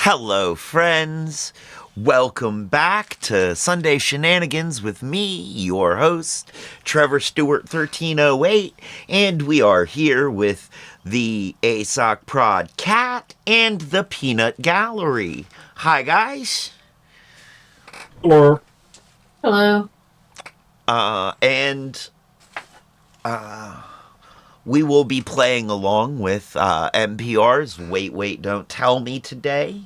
Hello, friends. Welcome back to Sunday Shenanigans with me, your host, Trevor Stewart 1308, and we are here with the ASOC Prod Cat and the Peanut Gallery. Hi, guys. Or Hello. And we will be playing along with NPR's Wait, Wait, Don't Tell Me today.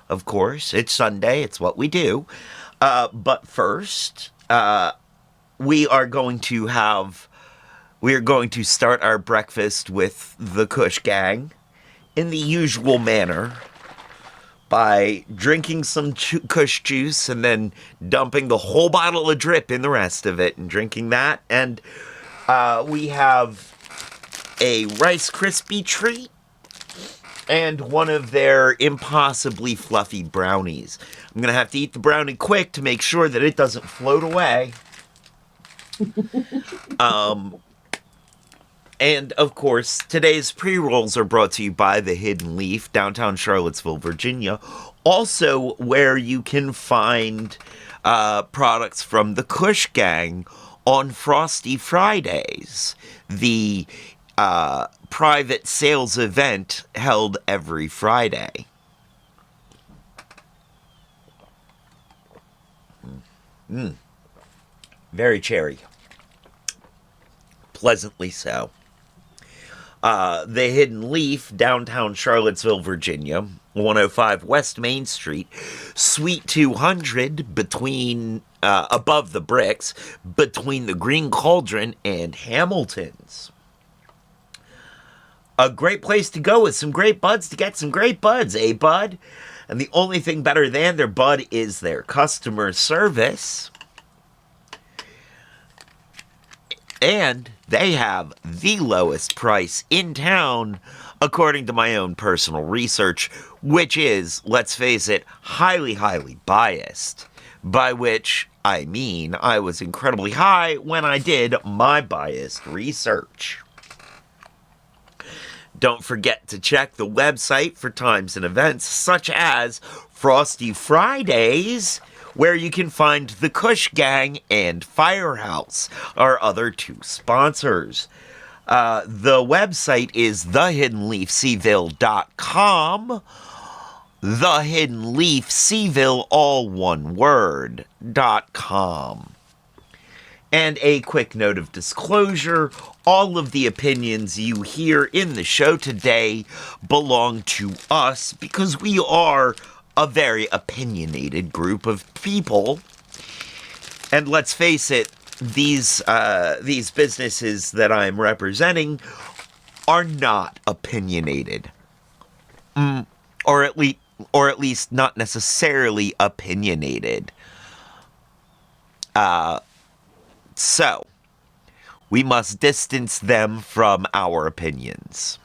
Of course, it's Sunday, it's what we do. But first, we are going to start our breakfast with the Kush Gang in the usual manner by drinking some Kush juice and then dumping the whole bottle of drip in the rest of it and drinking that. And we have a Rice Krispie treat and one of their impossibly fluffy brownies. I'm going to have to eat the brownie quick to make sure that it doesn't float away. And, of course, today's pre-rolls are brought to you by The Hidden Leaf, downtown Charlottesville, Virginia. Also, where you can find products from the Kush Gang on Frosty Fridays, the private sales event held every Friday. Very cherry. Pleasantly so. The Hidden Leaf, downtown Charlottesville, Virginia, 105 West Main Street, Suite 200, between above the bricks, between the Green Cauldron and Hamilton's. A great place to go with some great buds to get some great buds, eh, bud? And the only thing better than their bud is their customer service. And they have the lowest price in town, according to my own personal research, which is, let's face it, highly, highly biased. By which I mean I was incredibly high when I did my biased research. Don't forget to check the website for times and events such as Frosty Fridays, where you can find the Kush Gang and Firehouse, our other two sponsors. The website is thehiddenleafseville.com. The Hidden Leaf Seville, all one word, .com. And a quick note of disclosure, all of the opinions you hear in the show today belong to us because we are a very opinionated group of people. And let's face it, these businesses that I'm representing are not opinionated. Or at least not necessarily opinionated. So, we must distance them from our opinions.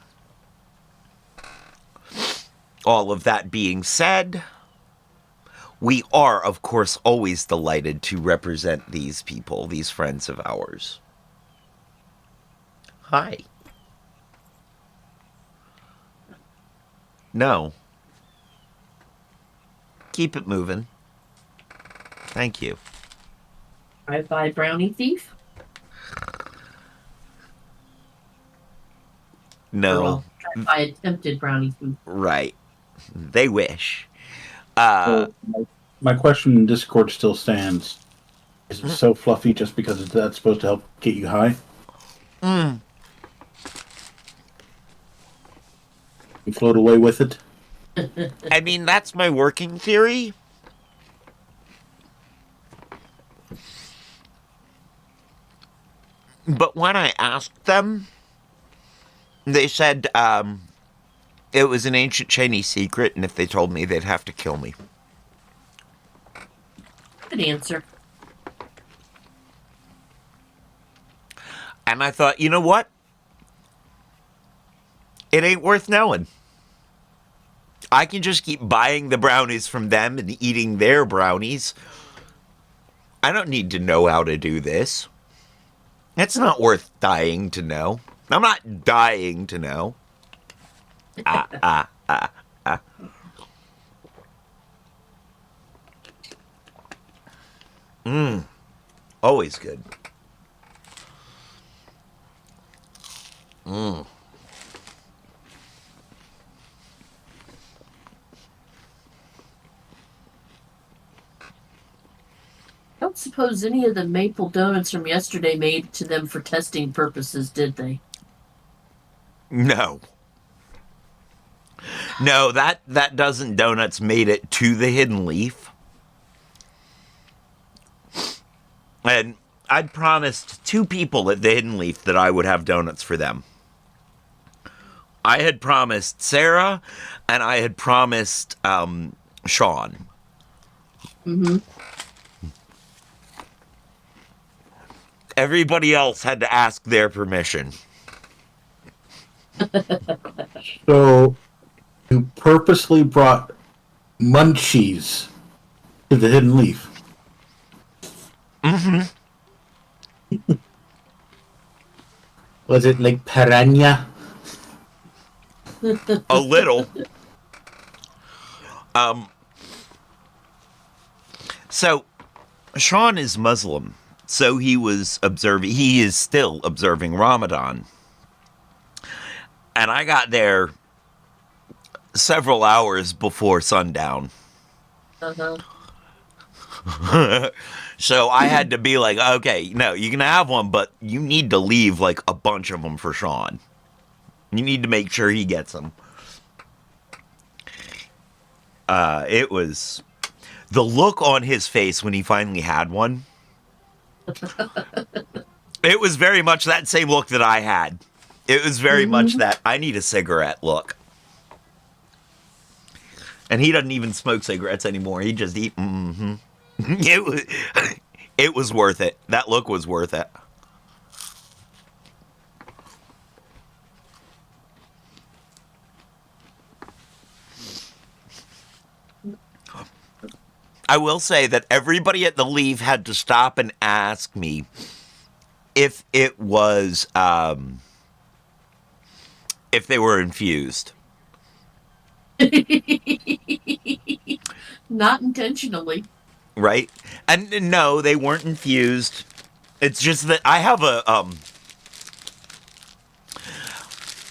All of that being said, we are, of course, always delighted to represent these people, these friends of ours. Hi. No. Keep it moving. Thank you. Drive-by brownie thief? No. Well, drive-by attempted brownie thief. Right. They wish. so my question in Discord still stands. Is it so fluffy just because that's supposed to help get you high? You float away with it? I mean, that's my working theory. But when I asked them, they said it was an ancient Chinese secret, and if they told me, they'd have to kill me. Good answer. And I thought, you know what? It ain't worth knowing. I can just keep buying the brownies from them and eating their brownies. I don't need to know how to do this. It's not worth dying to know. I'm not dying to know. Always good. Mm. I don't suppose any of the maple donuts from yesterday made it to them for testing purposes, did they? No. No, that dozen donuts made it to the Hidden Leaf. And I'd promised 2 people at the Hidden Leaf that I would have donuts for them. I had promised Sarah, and I had promised Sean. Mm-hmm. Everybody else had to ask their permission. So you purposely brought munchies to the Hidden Leaf. Mm-hmm. Was it like piranha? A little. So, Sean is Muslim. So he is still observing Ramadan. And I got there several hours before sundown. Uh-huh. So I had to be like, okay, no, you can have one, but you need to leave like a bunch of them for Sean. You need to make sure he gets them. It was the look on his face when he finally had one. It was very much that same look that I had. It was very much that I need a cigarette look. And he doesn't even smoke cigarettes anymore. He just eat. Mm-hmm. It was worth it. That look was worth it. I will say that everybody at the Leaf had to stop and ask me if it was, if they were infused. Not intentionally. Right? And no, they weren't infused. It's just that I have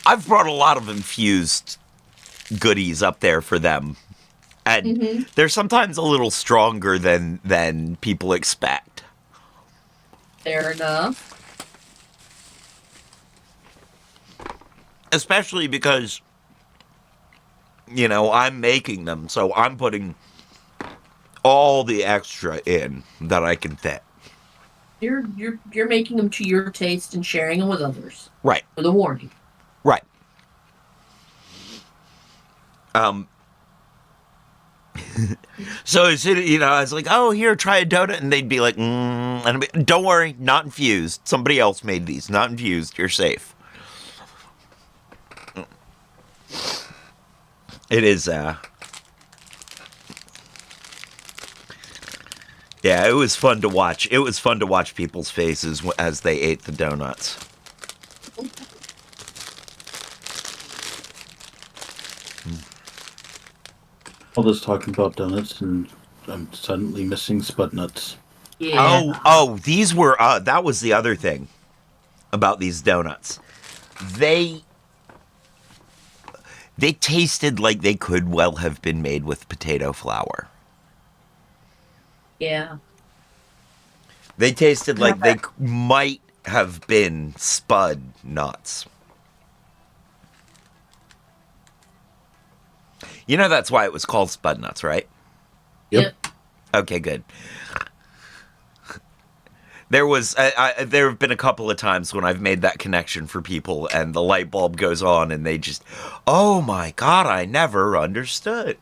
I've brought a lot of infused goodies up there for them. And they're sometimes a little stronger than people expect. Fair enough. Especially because, you know, I'm making them, so I'm putting all the extra in that I can fit. You're making them to your taste and sharing them with others. Right. With a warning. Right. So, you know, I was like, oh, here, try a donut. And they'd be like, and I'd be, don't worry, not infused. Somebody else made these. Not infused. You're safe. It is, yeah, it was fun to watch. It was fun to watch people's faces as they ate the donuts. All this talking about donuts, and I'm suddenly missing spud nuts. Yeah. Oh, these were, that was the other thing about these donuts. They tasted like they could well have been made with potato flour. Yeah. They tasted like they might have been spud nuts. You know that's why it was called spud nuts, right? Yep. Okay, good. There was there have been a couple of times when I've made that connection for people and the light bulb goes on and they just, oh my God, I never understood.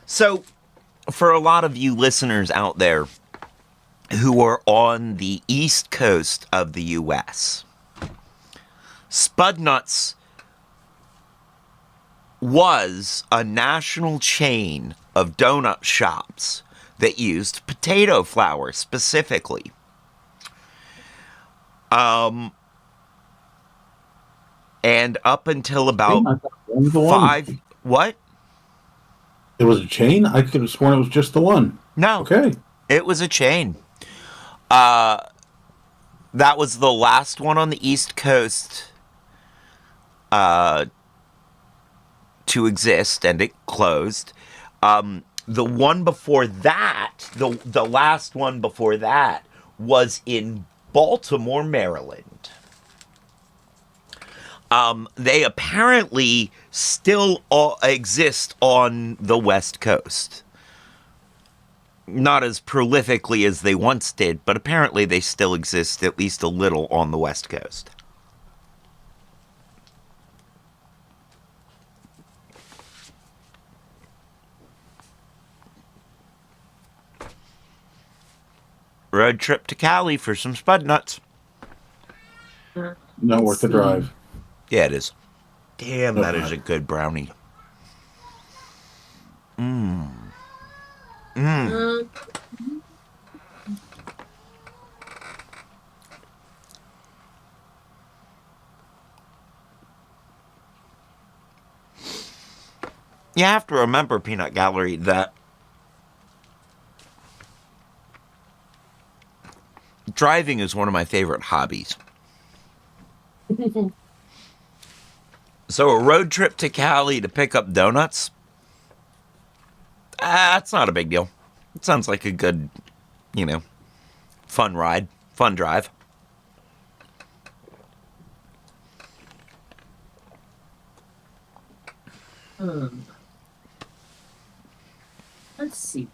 So, for a lot of you listeners out there who are on the East Coast of the U.S., Spud Nuts was a national chain of donut shops that used potato flour specifically. And up until about five... What? It was a chain? I could have sworn it was just the one. No. Okay. It was a chain. That was the last one on the East Coast to exist, and it closed. The one before that, the last one before that, was in Baltimore, Maryland. They apparently still exist on the West Coast. Not as prolifically as they once did, but apparently they still exist at least a little on the West Coast. Road trip to Cali for some spud nuts. Not worth the drive. Yeah, it is. Damn, Oh, that is God. a good brownie. Uh, You have to remember, Peanut Gallery, that driving is one of my favorite hobbies. So a road trip to Cali to pick up donuts, that's not a big deal. It sounds like a good, fun ride, fun drive. let's see.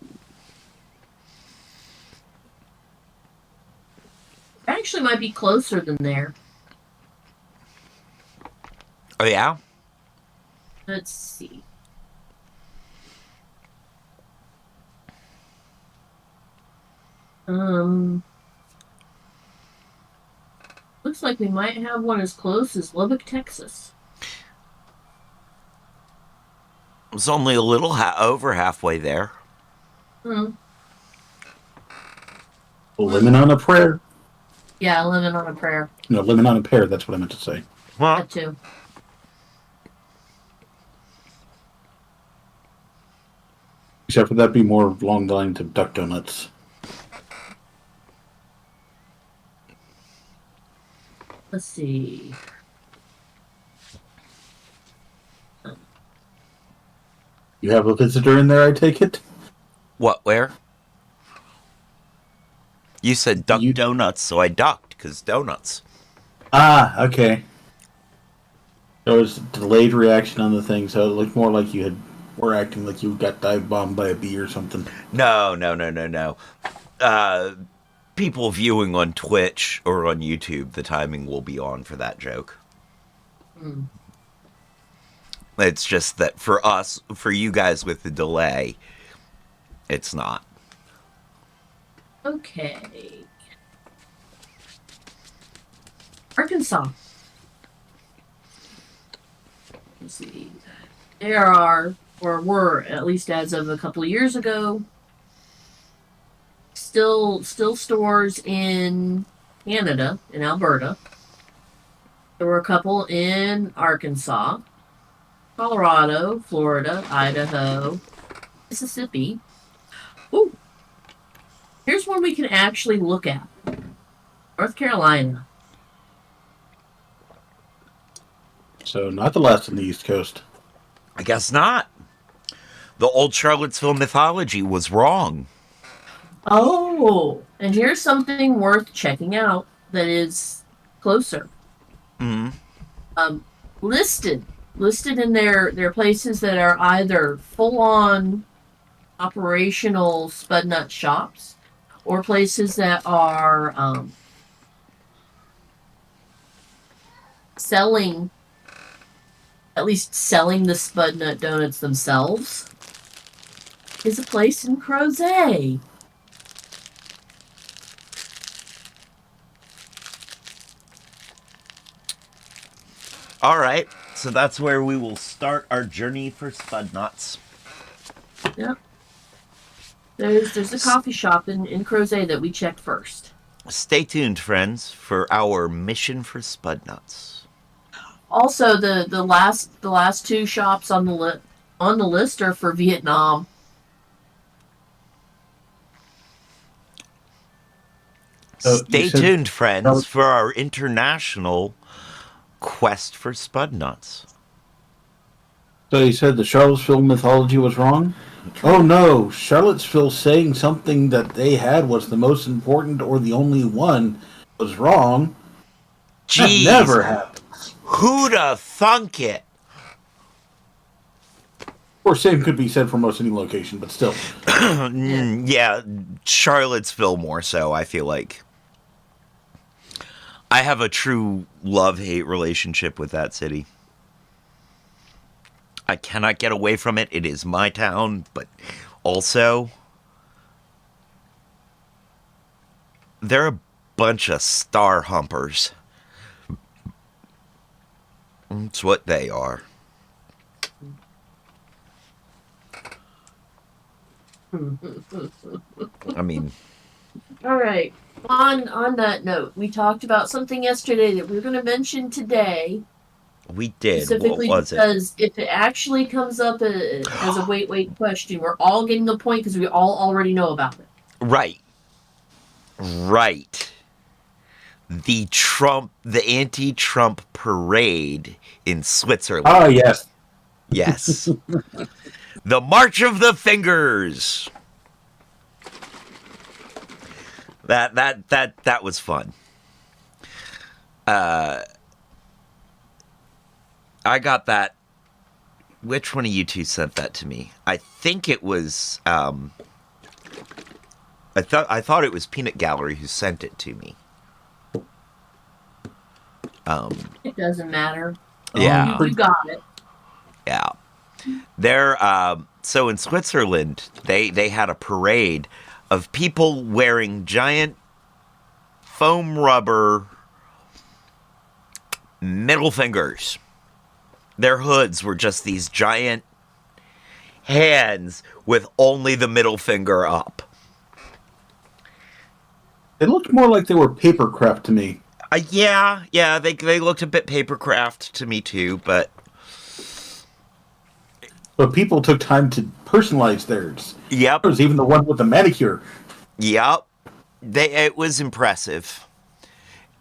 Actually, might be closer than there. Oh, yeah? Let's see. Looks like we might have one as close as Lubbock, Texas. It's only a little over halfway there. Hmm. Lemon on a prayer. Yeah, living on a prayer. No, lemon on a pear. That's what I meant to say. Huh? That too. Except for that be more along the lines of duck donuts. Let's see. You have a visitor in there, I take it? What, where? You said duck You- donuts, so I ducked, because donuts. Ah, okay. There was a delayed reaction on the thing, so it looked more like were acting like you got dive bombed by a bee or something. No. People viewing on Twitch or on YouTube, the timing will be on for that joke. It's just that for us, for you guys with the delay, it's not. Okay. Arkansas. Let's see. There are, or were, at least as of a couple of years ago, still stores in Canada, in Alberta. There were a couple in Arkansas, Colorado, Florida, Idaho, Mississippi. Ooh. Here's one we can actually look at. North Carolina. So, not the last on the East Coast. I guess not. The old Charlottesville mythology was wrong. Oh, and here's something worth checking out that is closer. Listed in their places that are either full-on operational spud nut shops or places that are selling the spud nut donuts themselves is a place in Crozet. All right, so that's where we will start our journey for spud nuts. Yep. There's a coffee shop in Crozet that we checked first. Stay tuned, friends, for our mission for spud nuts. Also, the last two shops on the list are for Vietnam. You Stay said tuned, friends, Charlotte- for our international quest for spud nuts. so you said the Charlottesville mythology was wrong? Oh no, Charlottesville saying something that they had was the most important or the only one was wrong. That Jeez, never happened. who'da thunk it? Or same could be said for most any location, but still. Yeah, Charlottesville more so, I feel like. I have a true love-hate relationship with that city. I cannot get away from it. It is my town, but also they're a bunch of star humpers. That's what they are. I mean, All right. On that note, we talked about something yesterday that we were going to mention today, we did. What specifically was it? because if it actually comes up as a wait question, we're all getting the point because we all already know about it. Right. Right. The anti-Trump parade in Switzerland. Ah, yes. Yes. The March of the Fingers. That was fun. I got that. Which one of you two sent that to me? I think it was I thought it was Peanut Gallery who sent it to me. It doesn't matter. Yeah. You got it. Yeah. They're so in Switzerland, they had a parade of people wearing giant foam rubber middle fingers. Their hoods were just these giant hands with only the middle finger up. It looked more like they were papercraft to me. Yeah, they looked a bit papercraft to me too, but People took time to personalize theirs. yep. There was even the one with the manicure. Yep. It was impressive.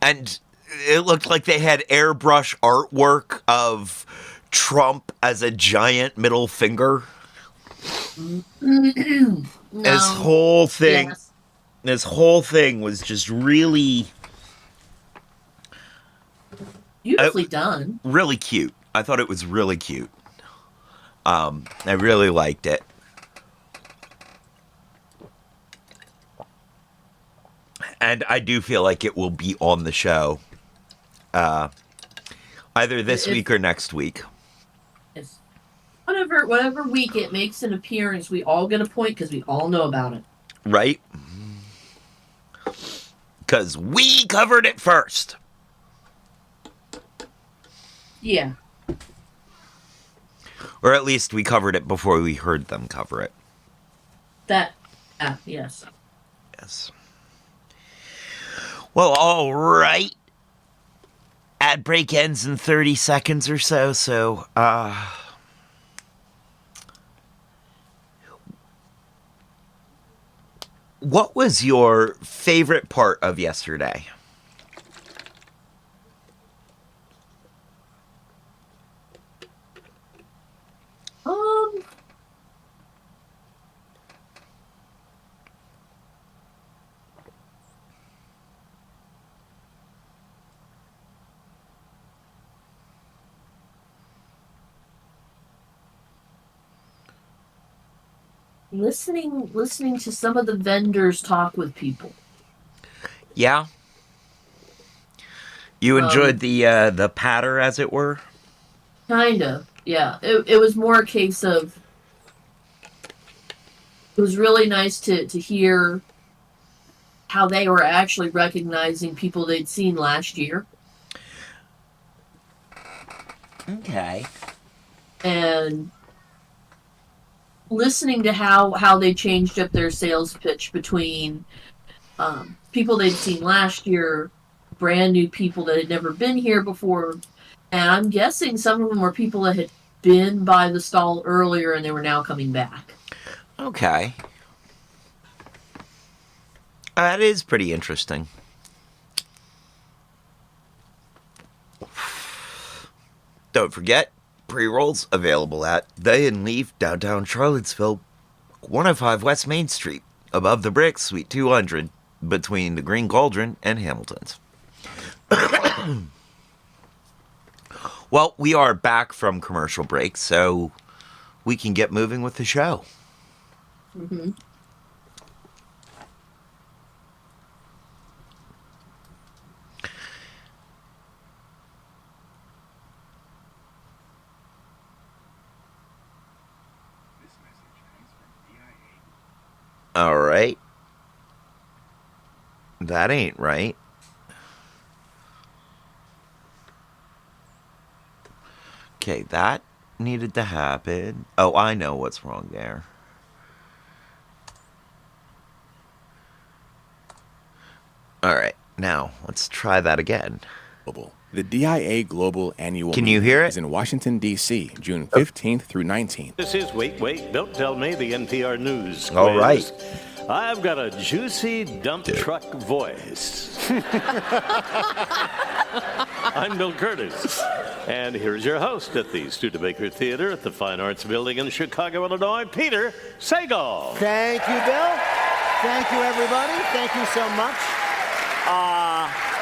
And it looked like they had airbrush artwork of Trump as a giant middle finger. No. This whole thing Yes. this whole thing was just really Beautifully done. really cute. I thought it was really cute. I really liked it. And I do feel like it will be on the show. Either this week or next week. Yes. Whatever week it makes an appearance, we all get a point because we all know about it. Right? Because we covered it first. Yeah. Or at least we covered it before we heard them cover it. Yes. Yes. Well, all right. Ad break ends in 30 seconds or so, what was your favorite part of yesterday? Um. Listening to some of the vendors talk with people. Yeah? You enjoyed the patter, as it were? Kind of, yeah. It was more a case of. It was really nice to hear how they were actually recognizing people they'd seen last year. Okay. And listening to how they changed up their sales pitch between people they'd seen last year, brand new people that had never been here before, and I'm guessing some of them were people that had been by the stall earlier and they were now coming back. Okay. That is pretty interesting. Don't forget, pre-rolls available at The Hidden Leaf, downtown Charlottesville, 105 West Main Street, above the Brick, Suite 200, between the Green Cauldron and Hamilton's. Well, we are back from commercial break, so we can get moving with the show. Mm-hmm. All right. That ain't right. Okay, that needed to happen. Oh, I know what's wrong there. All right, now let's try that again. The DIA Global Annual Can you hear it? is in Washington, D.C., June 15th through 19th. This is Wait, Don't Tell Me, the NPR News quiz. All right. I've got a juicy dump truck voice. I'm Bill Curtis. And here's your host at the Studebaker Theater at the Fine Arts Building in Chicago, Illinois, Peter Sagal. Thank you, Bill. Thank you, everybody. Thank you so much.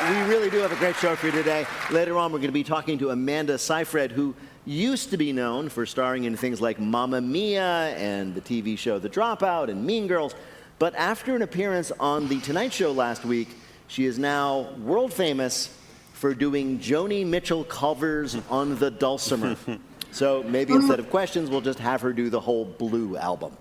We really do have a great show for you today. Later on, we're going to be talking to Amanda Seyfried, who used to be known for starring in things like Mamma Mia and the TV show The Dropout and Mean Girls. But after an appearance on The Tonight Show last week, she is now world famous for doing Joni Mitchell covers on the dulcimer. So maybe instead of questions, we'll just have her do the whole Blue album.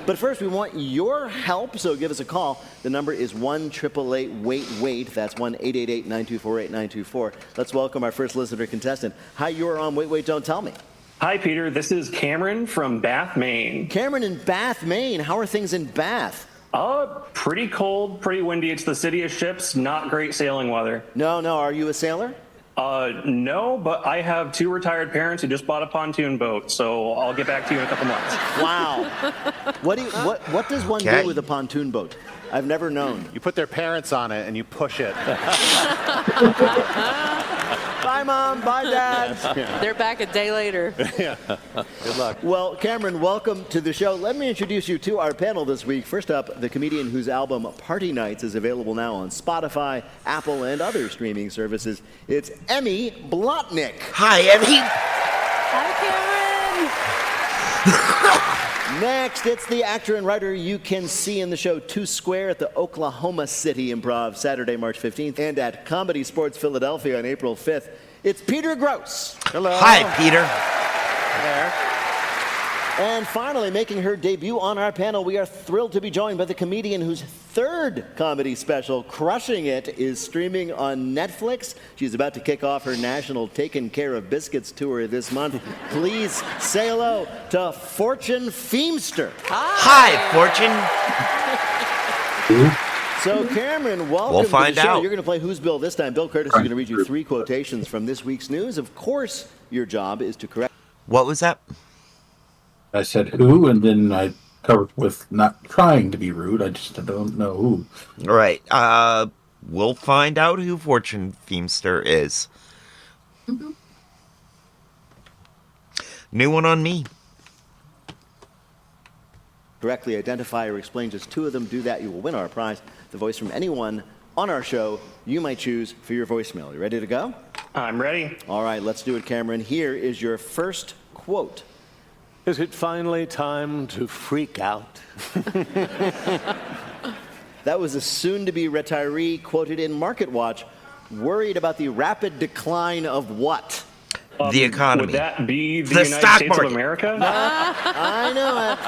But first, we want your help, so give us a call. The number is 1-888-WAIT-WAIT. That's 1-888-924-8924. Let's welcome our first listener contestant. Hi, you're on Wait, Wait, Don't Tell Me. Hi, Peter. This is Cameron from Bath, Maine. Cameron in Bath, Maine. How are things in Bath? Pretty cold, pretty windy. It's the city of ships. Not great sailing weather. No. Are you a sailor? No, but I have 2 retired parents who just bought a pontoon boat, so I'll get back to you in a couple months. Wow. What does one do with a pontoon boat? I've never known. You put their parents on it and you push it. Bye, Mom. Bye, Dad. They're back a day later. Yeah. Good luck. Well, Cameron, welcome to the show. Let me introduce you to our panel this week. First up, the comedian whose album Party Nights is available now on Spotify, Apple, and other streaming services. It's Emmy Blotnick. Hi, Emmy. Hi, Cameron. Next, it's the actor and writer you can see in the show Two Square at the Oklahoma City Improv Saturday, March 15th, and at Comedy Sports Philadelphia on April 5th. It's Peter Gross. Hello. Hi, Peter. There. And finally, making her debut on our panel, we are thrilled to be joined by the comedian whose 3rd comedy special, Crushing It, is streaming on Netflix. She's about to kick off her national Taken Care of Biscuits tour this month. Please say hello to Fortune Feemster. Hi, Fortune. So, Cameron, welcome We'll find to the show. out. You're going to play Who's Bill this time. Bill Curtis is going to read you 3 quotations from this week's news. Of course, your job is to correct. What was that? I said who, and then I covered with not trying to be rude. I just don't know who. All right. We'll find out who Fortune Feemster is. New one on me. Correctly identify or explain just 2 of them. Do that, you will win our prize. The voice from anyone on our show you might choose for your voicemail. You ready to go? I'm ready. All right, let's do it, Cameron. Here is your first quote. Is it finally time to freak out? That was a soon-to-be retiree quoted in MarketWatch, worried about the rapid decline of what? The economy. Would that be the The United stock States market. of America? I knew it.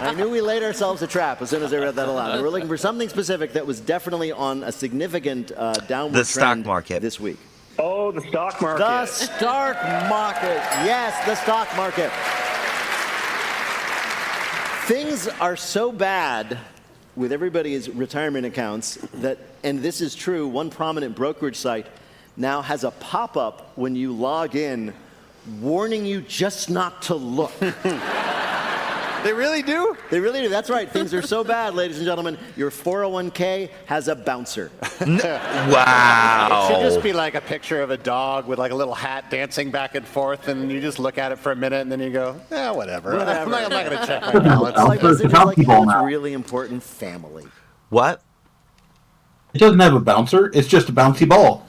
I knew we laid ourselves a trap as soon as I read that aloud. We were looking for something specific that was definitely on a significant downward The stock trend market. this week. Oh, the stock market. The stock market. Yes, the stock market. Things are so bad with everybody's retirement accounts that, and this is true, one prominent brokerage site now has a pop-up when you log in warning you just not to look. They really do? They really do. That's right. Things are so bad, ladies and gentlemen. Your 401k has a bouncer. Wow. It should just be like a picture of a dog with like a little hat dancing back and forth, and you just look at it for a minute, and then you go, whatever. I'm not going to check my balance. It's like, It's a it's like, bouncy ball it's now. really important family. What? It doesn't have a bouncer. It's just a bouncy ball.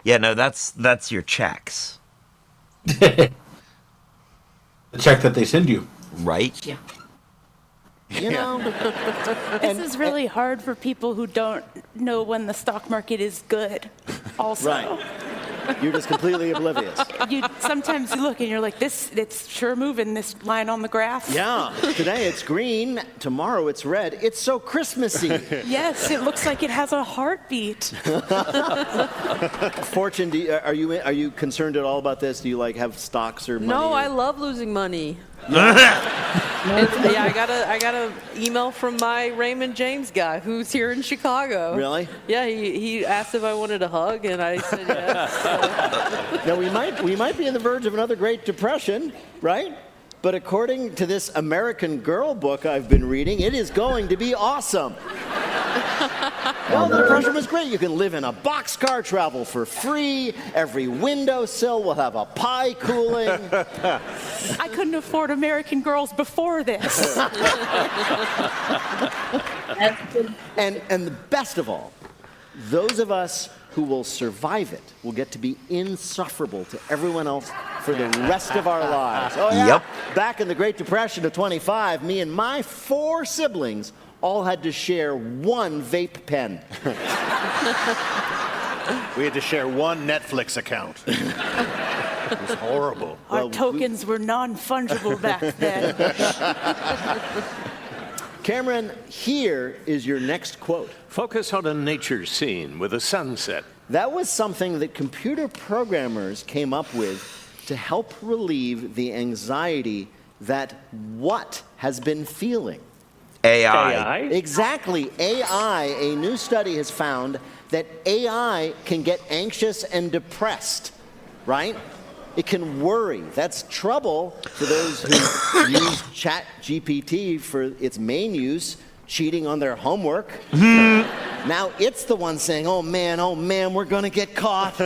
Yeah, no, that's your checks, The check that they send you. right? Yeah. You know? This is really hard for people who don't know when the stock market is good. Also, Right. You're just completely oblivious. sometimes you look and you're like, it's sure moving, this line on the graph. Yeah. Today it's green. Tomorrow it's red. It's so Christmassy. Yes, it looks like it has a heartbeat. Fortune, are you concerned at all about this? Do you like have stocks or money? No, or- I love losing money. I got a email from my Raymond James guy who's here in Chicago. Really? Yeah, he asked if I wanted a hug, and I said yes. Now we might be on the verge of another Great Depression, right? But according to this American Girl book I've been reading, it is going to be awesome. Well, the Depression was great. You can live in a boxcar, travel for free. Every windowsill will have a pie cooling. I couldn't afford American Girls before this. That's good. And the best of all, those of us who will survive it will get to be insufferable to everyone else for the rest of our lives. Oh, yeah. Yep. Back in the Great Depression of 25, me and my 4 siblings all had to share one vape pen. We had to share one Netflix account. It was horrible. Our tokens were non-fungible back then. Cameron, here is your next quote. Focus on a nature scene with a sunset. That was something that computer programmers came up with to help relieve the anxiety that what has been feeling. AI. Exactly. AI, a new study has found that AI can get anxious and depressed, right? It can worry. That's trouble for those who use ChatGPT for its main use, cheating on their homework. Now it's the one saying, oh man, we're going to get caught.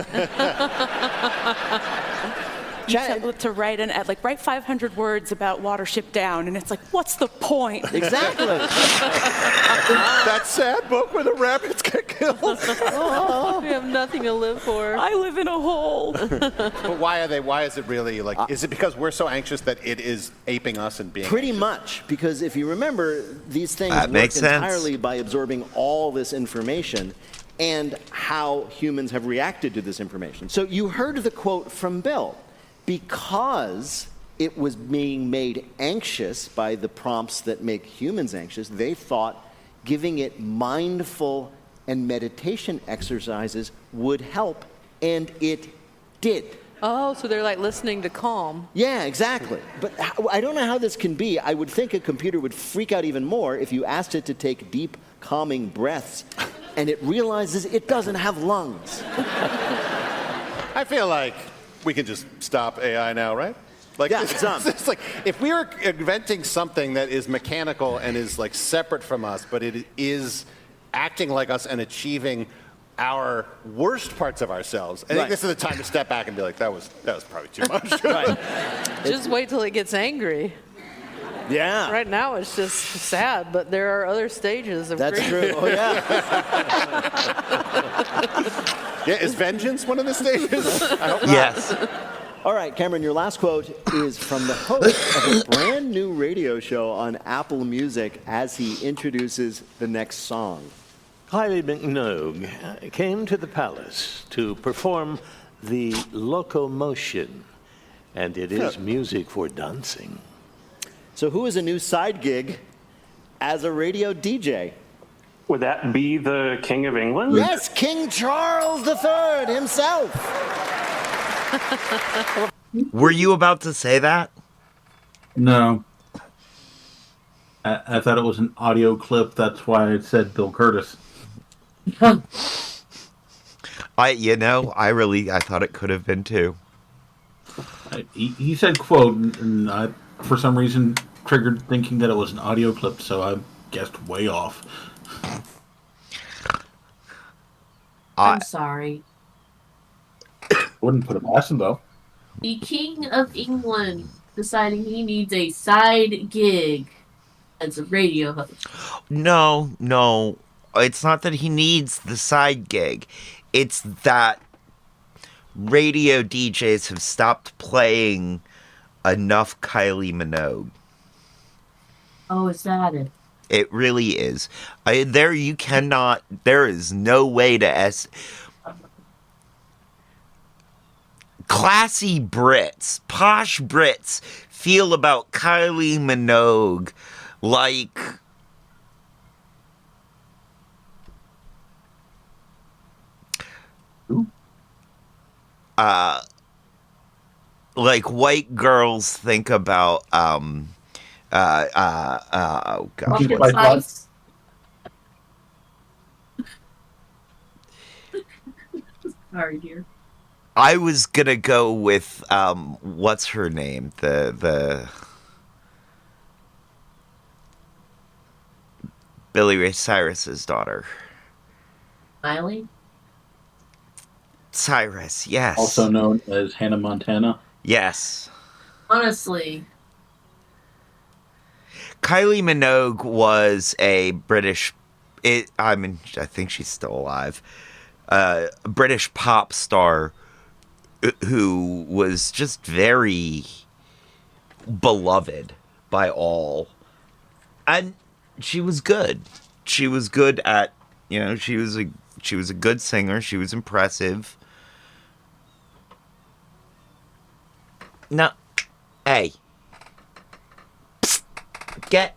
You tell it to write write 500 words about Watership Down, and it's like, what's the point? Exactly. That sad book where the rabbits get killed. We have nothing to live for. I live in a hole. But why is it really like, is it because we're so anxious that it is aping us and being Pretty anxious? much, because if you remember, these things That work makes sense. entirely by absorbing all this information and how humans have reacted to this information. So you heard the quote from Bill. Because it was being made anxious by the prompts that make humans anxious, they thought giving it mindful and meditation exercises would help, and it did. Oh, so they're like listening to Calm. Yeah, exactly. But I don't know how this can be. I would think a computer would freak out even more if you asked it to take deep, calming breaths, and it realizes it doesn't have lungs. I feel like we can just stop AI now, right? Like, Yeah, it's done. it's like if we were inventing something that is mechanical and is like separate from us, but it is acting like us and achieving our worst parts of ourselves. I Right. think this is the time to step back and be like, that was probably too much. Right. Just wait till it gets angry. Yeah. Right now it's just sad, but there are other stages of That's grief. true. Oh, yeah. Yeah, is vengeance one of the stages? I hope not. Yes. All right, Cameron, your last quote is from the host of a brand new radio show on Apple Music as he introduces the next song. Kylie Minogue came to the palace to perform the locomotion, and it is music for dancing. So who is a new side gig as a radio DJ? Would that be the King of England? Yes, King Charles III himself. Were you about to say that? No. I thought it was an audio clip. That's why I said Bill Curtis. I thought it could have been too. He said quote, and for some reason, triggered thinking that it was an audio clip, so I guessed way off. I'm sorry. Wouldn't put it past him, though. The King of England deciding he needs a side gig as a radio host. No. It's not that he needs the side gig. It's that radio DJs have stopped playing enough Kylie Minogue. Oh, is that it? It really is. There is no way to classy Brits, posh Brits feel about Kylie Minogue like white girls think about oh god. Pumpkin spice. Sorry, dear. I was gonna go with what's her name? The Billy Ray Cyrus's daughter. Miley? Cyrus, yes. Also known as Hannah Montana. Yes. Honestly. Kylie Minogue was a British I think she's still alive. A British pop star who was just very beloved by all. And she was good. She was good at, she was a good singer. She was impressive. No. Hey. Get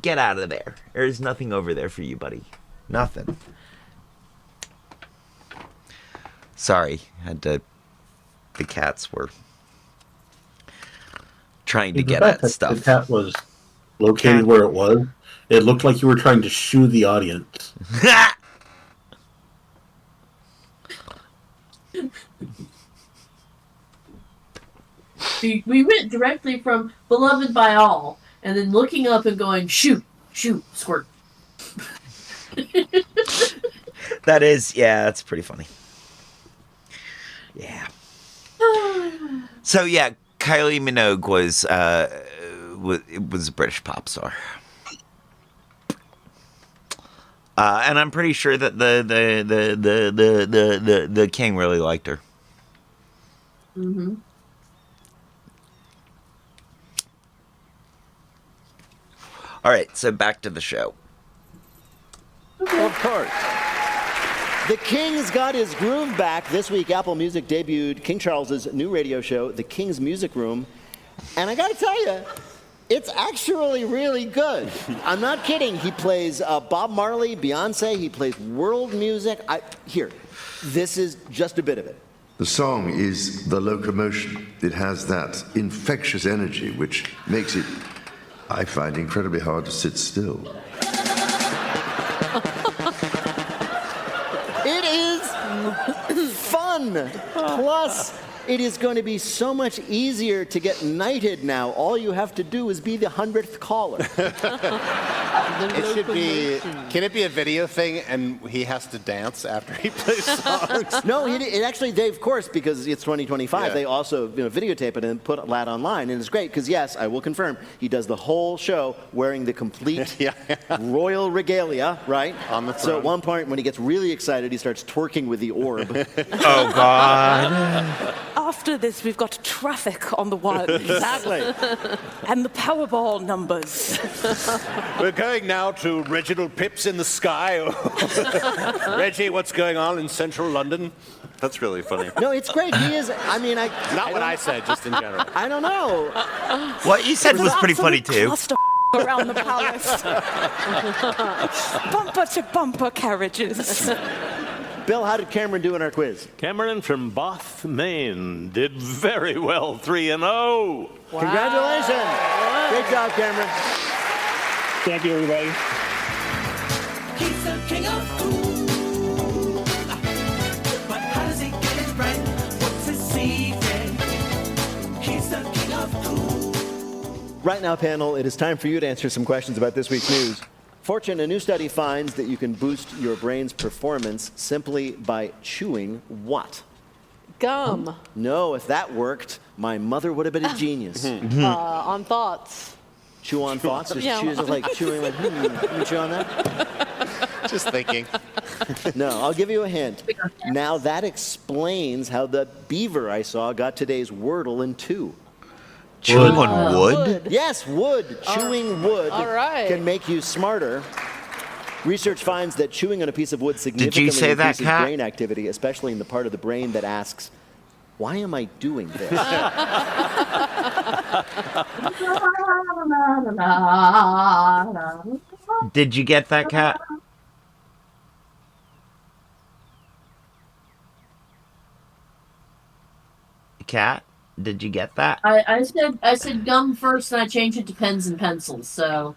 out of there. There's nothing over there for you, buddy. Nothing. Sorry, the cats were trying to get at stuff. The cat was located where it was. It looked like you were trying to shoo the audience. We went directly from beloved by all, and then looking up and going, shoot, squirt. That's pretty funny. Yeah. So yeah, Kylie Minogue was a British pop star, and I'm pretty sure that the king really liked her. Mm-hmm. All right, so back to the show. Of course. The King's got his groove back. This week, Apple Music debuted King Charles's new radio show, The King's Music Room. And I gotta tell you, it's actually really good. I'm not kidding. He plays Bob Marley, Beyonce. He plays world music. Here, this is just a bit of it. The song is The Locomotion. It has that infectious energy which makes it, I find, incredibly hard to sit still. It is fun. Plus, it is going to be so much easier to get knighted now. All you have to do is be the 100th caller. It should be. Can it be a video thing and he has to dance after he plays songs? No, it actually, they, of course, because it's 2025, they also videotape it and put that online. And it's great because, yes, I will confirm, he does the whole show wearing the complete royal regalia, right? On the throne. So at one point, when he gets really excited, he starts twerking with the orb. Oh, God. After this, we've got traffic on the wires. Exactly. And the Powerball numbers. We're going now to Reginald Pips in the Sky. Reggie, what's going on in central London? That's really funny. No, it's great. He is, Not what I said, just in general. I don't know. What you said was pretty funny, too. Cluster around the palace. Bumper to bumper carriages. Bill, how did Cameron do in our quiz? Cameron from Bath, Maine did very well, 3-0. Wow. Congratulations. Great job, Cameron. Thank you, everybody. He's the king of cool. But how does he get it right? What's his secret? Right now, panel, it is time for you to answer some questions about this week's news. Fortune, a new study finds that you can boost your brain's performance simply by chewing what? Gum. No, if that worked, my mother would have been a genius. On thoughts. Chew on thoughts? Just Yeah. choose like chewing like, let me chew on that? Just thinking. No, I'll give you a hint. Now that explains how the beaver I saw got today's Wordle in 2. Chewing on wood? Yes, wood. Chewing wood all right. can make you smarter. Research finds that chewing on a piece of wood significantly say that, increases Kat? brain activity, especially in the part of the brain that asks, why am I doing this? Did you get that, Cat? Cat, did you get that? I said gum first, and I changed it to pens and pencils. So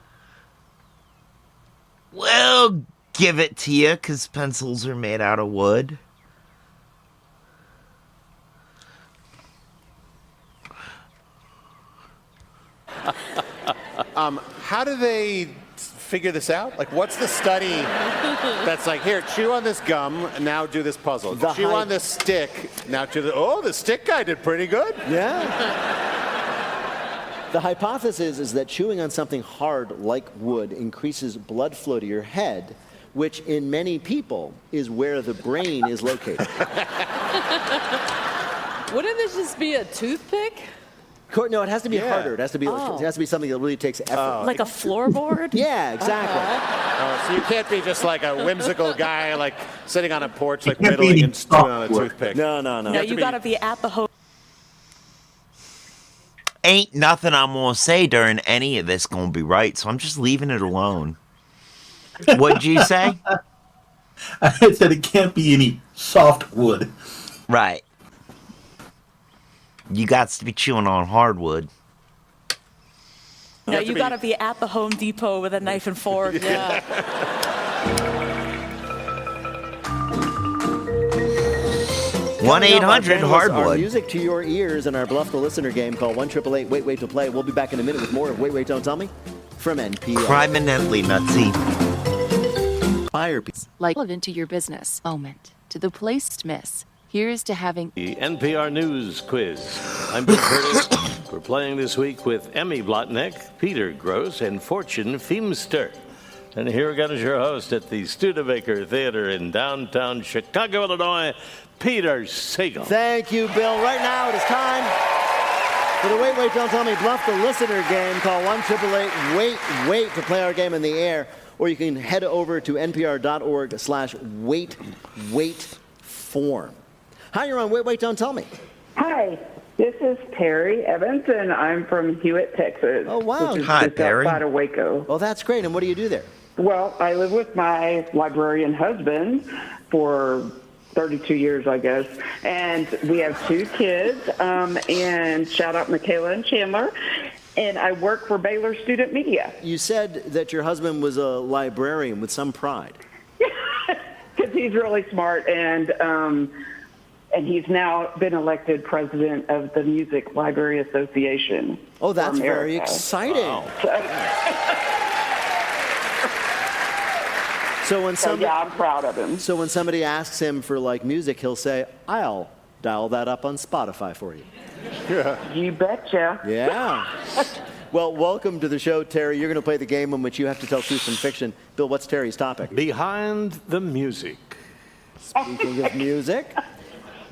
Well, give it to you, because pencils are made out of wood. How do they figure this out? Like, what's the study that's like, here, chew on this gum, now do this puzzle. Chew on this stick, now do the stick guy did pretty good. Yeah. The hypothesis is that chewing on something hard like wood increases blood flow to your head, which in many people is where the brain is located. Wouldn't this just be a toothpick? No, it has to be harder. It has to be. It has to be something that really takes effort. Like a floorboard? Yeah, exactly. So you can't be just like a whimsical guy, like sitting on a porch, like can't be whittling any and chewing on a software. toothpick. No. No, you gotta be at the hotel. Ain't nothing I'm gonna say during any of this gonna be right, so I'm just leaving it alone. What'd you say? I said it can't be any soft wood. Right. You got to be chewing on hardwood. No, you gotta be at the Home Depot with a knife and fork. Yeah. 1-800-HARDWOOD. Music to your ears in our Bluff the Listener game. Call 1-888-WAIT-WAIT to play. We'll be back in a minute with more of Wait, Wait, Don't Tell Me from NPR. Criminally nutsy. Fire piece. Like into your business moment to the place to miss. Here's to having The NPR News Quiz. I'm Bill Curtis. We're playing this week with Emmy Blotnick, Peter Gross, and Fortune Feemster. And here again is your host at the Studebaker Theater in downtown Chicago, Illinois, Peter Sagal. Thank you, Bill. Right now it is time for the Wait, Wait, Don't Tell Me Bluff the Listener game. Call 1-888-WAIT-WAIT to play our game in the air. Or you can head over to npr.org/wait-wait-form. Hi, you're on Wait, Wait, Don't Tell Me. Hi, this is Terry Evans, and I'm from Hewitt, Texas. Oh, wow. Which is Hi, just Terry. outside of Waco. Oh, that's great. And what do you do there? Well, I live with my librarian husband for 32 years, I guess. And we have 2 kids, and shout out Michaela and Chandler. And I work for Baylor Student Media. You said that your husband was a librarian with some pride. Because he's really smart, and he's now been elected president of the Music Library Association. Oh, that's for very America. exciting. So yeah, I'm proud of him. So when somebody asks him for like music, he'll say, "I'll dial that up on Spotify for you." You betcha. Yeah. Well, welcome to the show, Terry. You're going to play the game in which you have to tell truth from fiction. Bill, what's Terry's topic? Behind the music. Speaking of music,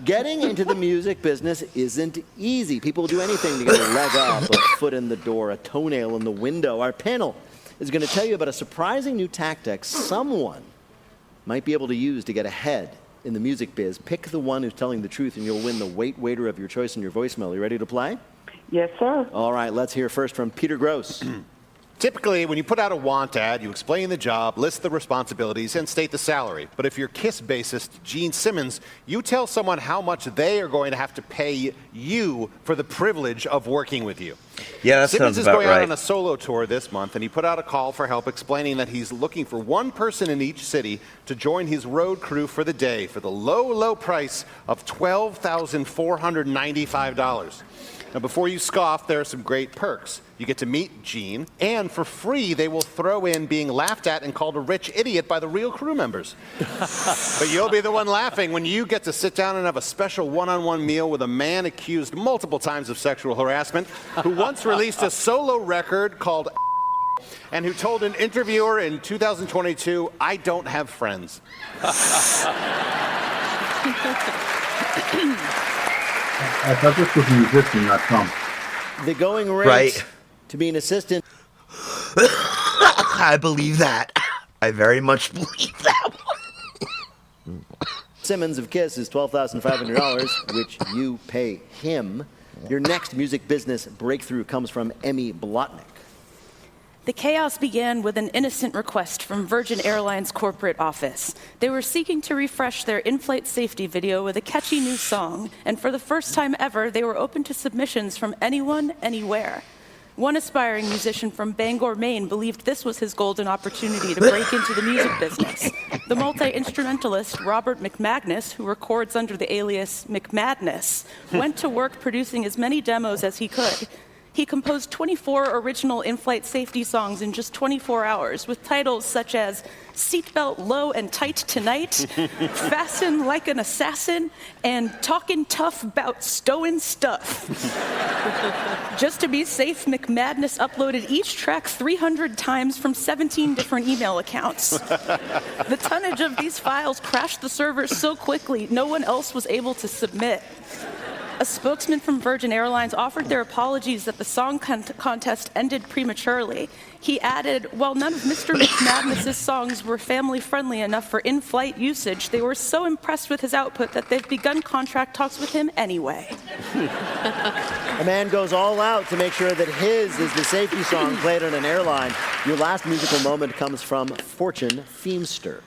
getting into the music business isn't easy. People will do anything to get a leg up, a foot in the door, a toenail in the window. Our panel is going to tell you about a surprising new tactic someone might be able to use to get ahead in the music biz. Pick the one who's telling the truth, and you'll win the Wait Waiter of your choice in your voicemail. You ready to play? Yes, sir. All right, let's hear first from Peter Gross. Typically, when you put out a want ad, you explain the job, list the responsibilities, and state the salary. But if you're KISS bassist Gene Simmons, you tell someone how much they are going to have to pay you for the privilege of working with you. Yeah, that Simmons sounds is about going out right. on a solo tour this month, and he put out a call for help explaining that he's looking for one person in each city to join his road crew for the day for the low, low price of $12,495. Now, before you scoff, there are some great perks. You get to meet Gene, and for free, they will throw in being laughed at and called a rich idiot by the real crew members. But you'll be the one laughing when you get to sit down and have a special one-on-one meal with a man accused multiple times of sexual harassment, who once released a solo record called and who told an interviewer in 2022, "I don't have friends." I thought this was a musician, not Trump. The going rate to be an assistant. I believe that. I very much believe that one. Simmons of Kiss is $12,500, which you pay him. Your next music business breakthrough comes from Emmy Blotnick. The chaos began with an innocent request from Virgin Airlines corporate office. They were seeking to refresh their in-flight safety video with a catchy new song, and for the first time ever, they were open to submissions from anyone, anywhere. One aspiring musician from Bangor, Maine, believed this was his golden opportunity to break into the music business. The multi-instrumentalist Robert McMagnus, who records under the alias McMadness, went to work producing as many demos as he could. He composed 24 original in-flight safety songs in just 24 hours, with titles such as Seatbelt Low and Tight Tonight, Fasten Like an Assassin, and Talkin' Tough About Stowin' Stuff. Just to be safe, McMadness uploaded each track 300 times from 17 different email accounts. The tonnage of these files crashed the servers so quickly, no one else was able to submit. A spokesman from Virgin Airlines offered their apologies that the song contest ended prematurely. He added, while none of Mr. McMadness's songs were family-friendly enough for in-flight usage, they were so impressed with his output that they've begun contract talks with him anyway. A man goes all out to make sure that his is the safety song played on an airline. Your last musical moment comes from Fortune Feimster.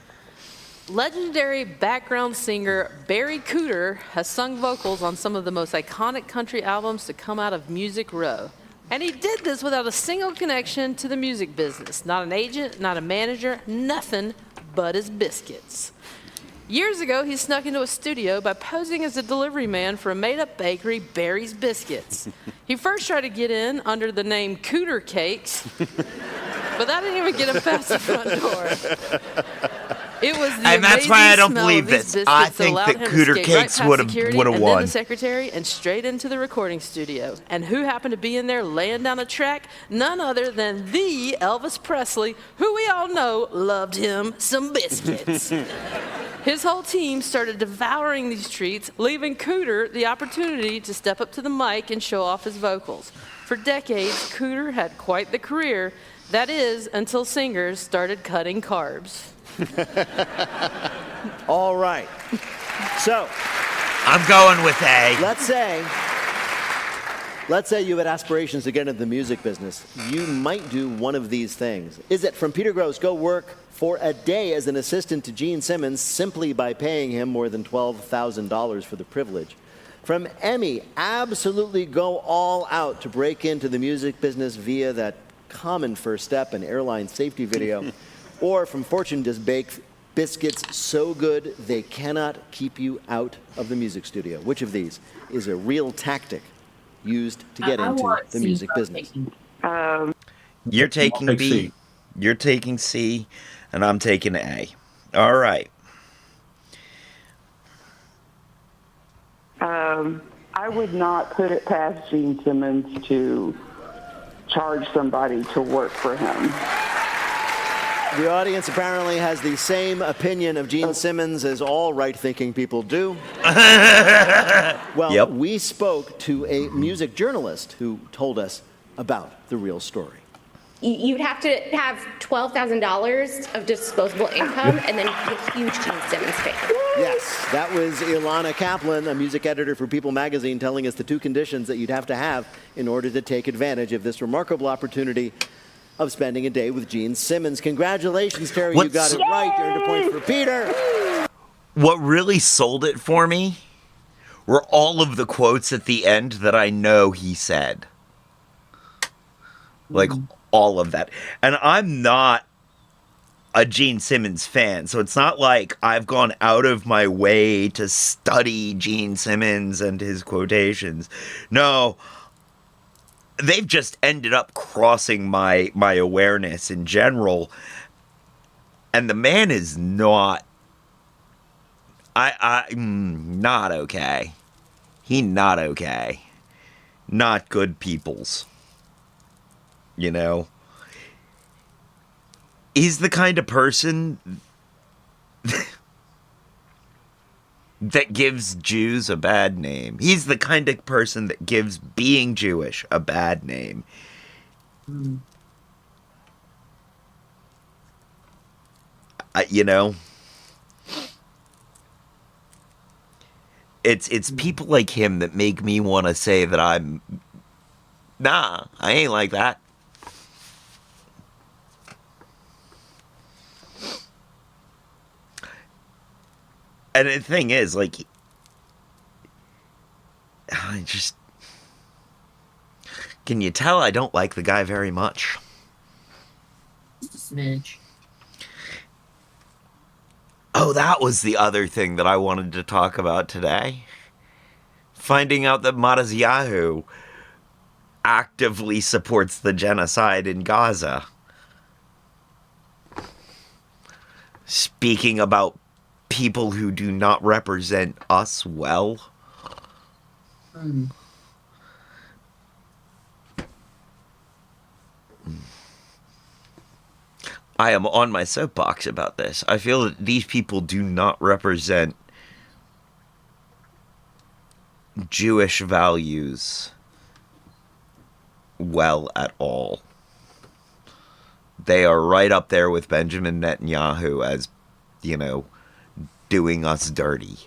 Legendary background singer Barry Cooter has sung vocals on some of the most iconic country albums to come out of Music Row. And he did this without a single connection to the music business. Not an agent, not a manager, nothing but his biscuits. Years ago, he snuck into a studio by posing as a delivery man for a made-up bakery, Barry's Biscuits. He first tried to get in under the name Cooter Cakes, but that didn't even get him past the front door. It was the And that's why I don't smell believe of these this. biscuits I think allowed that him to Cooter skate Cakes right would've- past security would've and won. then the secretary and straight into the recording studio. And who happened to be in there laying down a track? None other than the Elvis Presley, who we all know loved him some biscuits. His whole team started devouring these treats, leaving Cooter the opportunity to step up to the mic and show off his vocals. For decades, Cooter had quite the career. That is, until singers started cutting carbs. All right. So, I'm going with A. let's say you had aspirations to get into the music business. You might do one of these things. Is it from Peter Gross, go work for a day as an assistant to Gene Simmons simply by paying him more than $12,000 for the privilege? From Emmy, absolutely go all out to break into the music business via that common first step, an airline safety video. Or from Fortune, just bake biscuits so good they cannot keep you out of the music studio. Which of these is a real tactic used to get into the music business? You're taking I'll take B, C. you're taking C, and I'm taking A. All right. I would not put it past Gene Simmons to charge somebody to work for him. The audience apparently has the same opinion of Gene Simmons as all right-thinking people do. Well, we spoke to a music journalist who told us about the real story. You'd have to have $12,000 of disposable income and then be a huge Gene Simmons fan. Yes, that was Ilana Kaplan, a music editor for People magazine, telling us the two conditions that you'd have to have in order to take advantage of this remarkable opportunity of spending a day with Gene Simmons. Congratulations, Terry, you got it right. You earned a point for Peter. What really sold it for me were all of the quotes at the end that I know he said. Like, all of that. And I'm not a Gene Simmons fan, so it's not like I've gone out of my way to study Gene Simmons and his quotations. No, they've just ended up crossing my awareness in general. And the man is not, not okay. He not okay. Not good peoples. You know? He's the kind of person that gives Jews a bad name. He's the kind of person that gives being Jewish a bad name. You know? It's people like him that make me want to say that I ain't like that. And the thing is, like, can you tell I don't like the guy very much? Just a smidge. Oh, that was the other thing that I wanted to talk about today. Finding out that Matisyahu actively supports the genocide in Gaza. Speaking about people who do not represent us well. I am on my soapbox about this. I feel that these people do not represent Jewish values well at all. They are right up there with Benjamin Netanyahu as, you know, doing us dirty.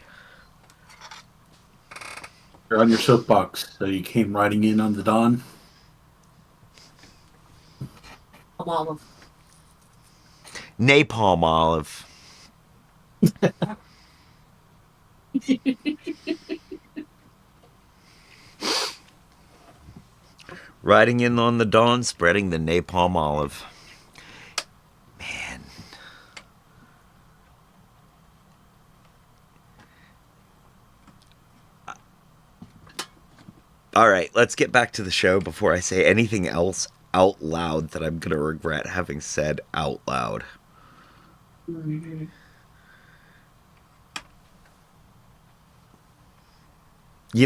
You're on your soapbox, so you came riding in on the dawn. Olive. Napalm olive. Riding in on the dawn, spreading the napalm olive. Man. All right, let's get back to the show before I say anything else out loud that I'm going to regret having said out loud. You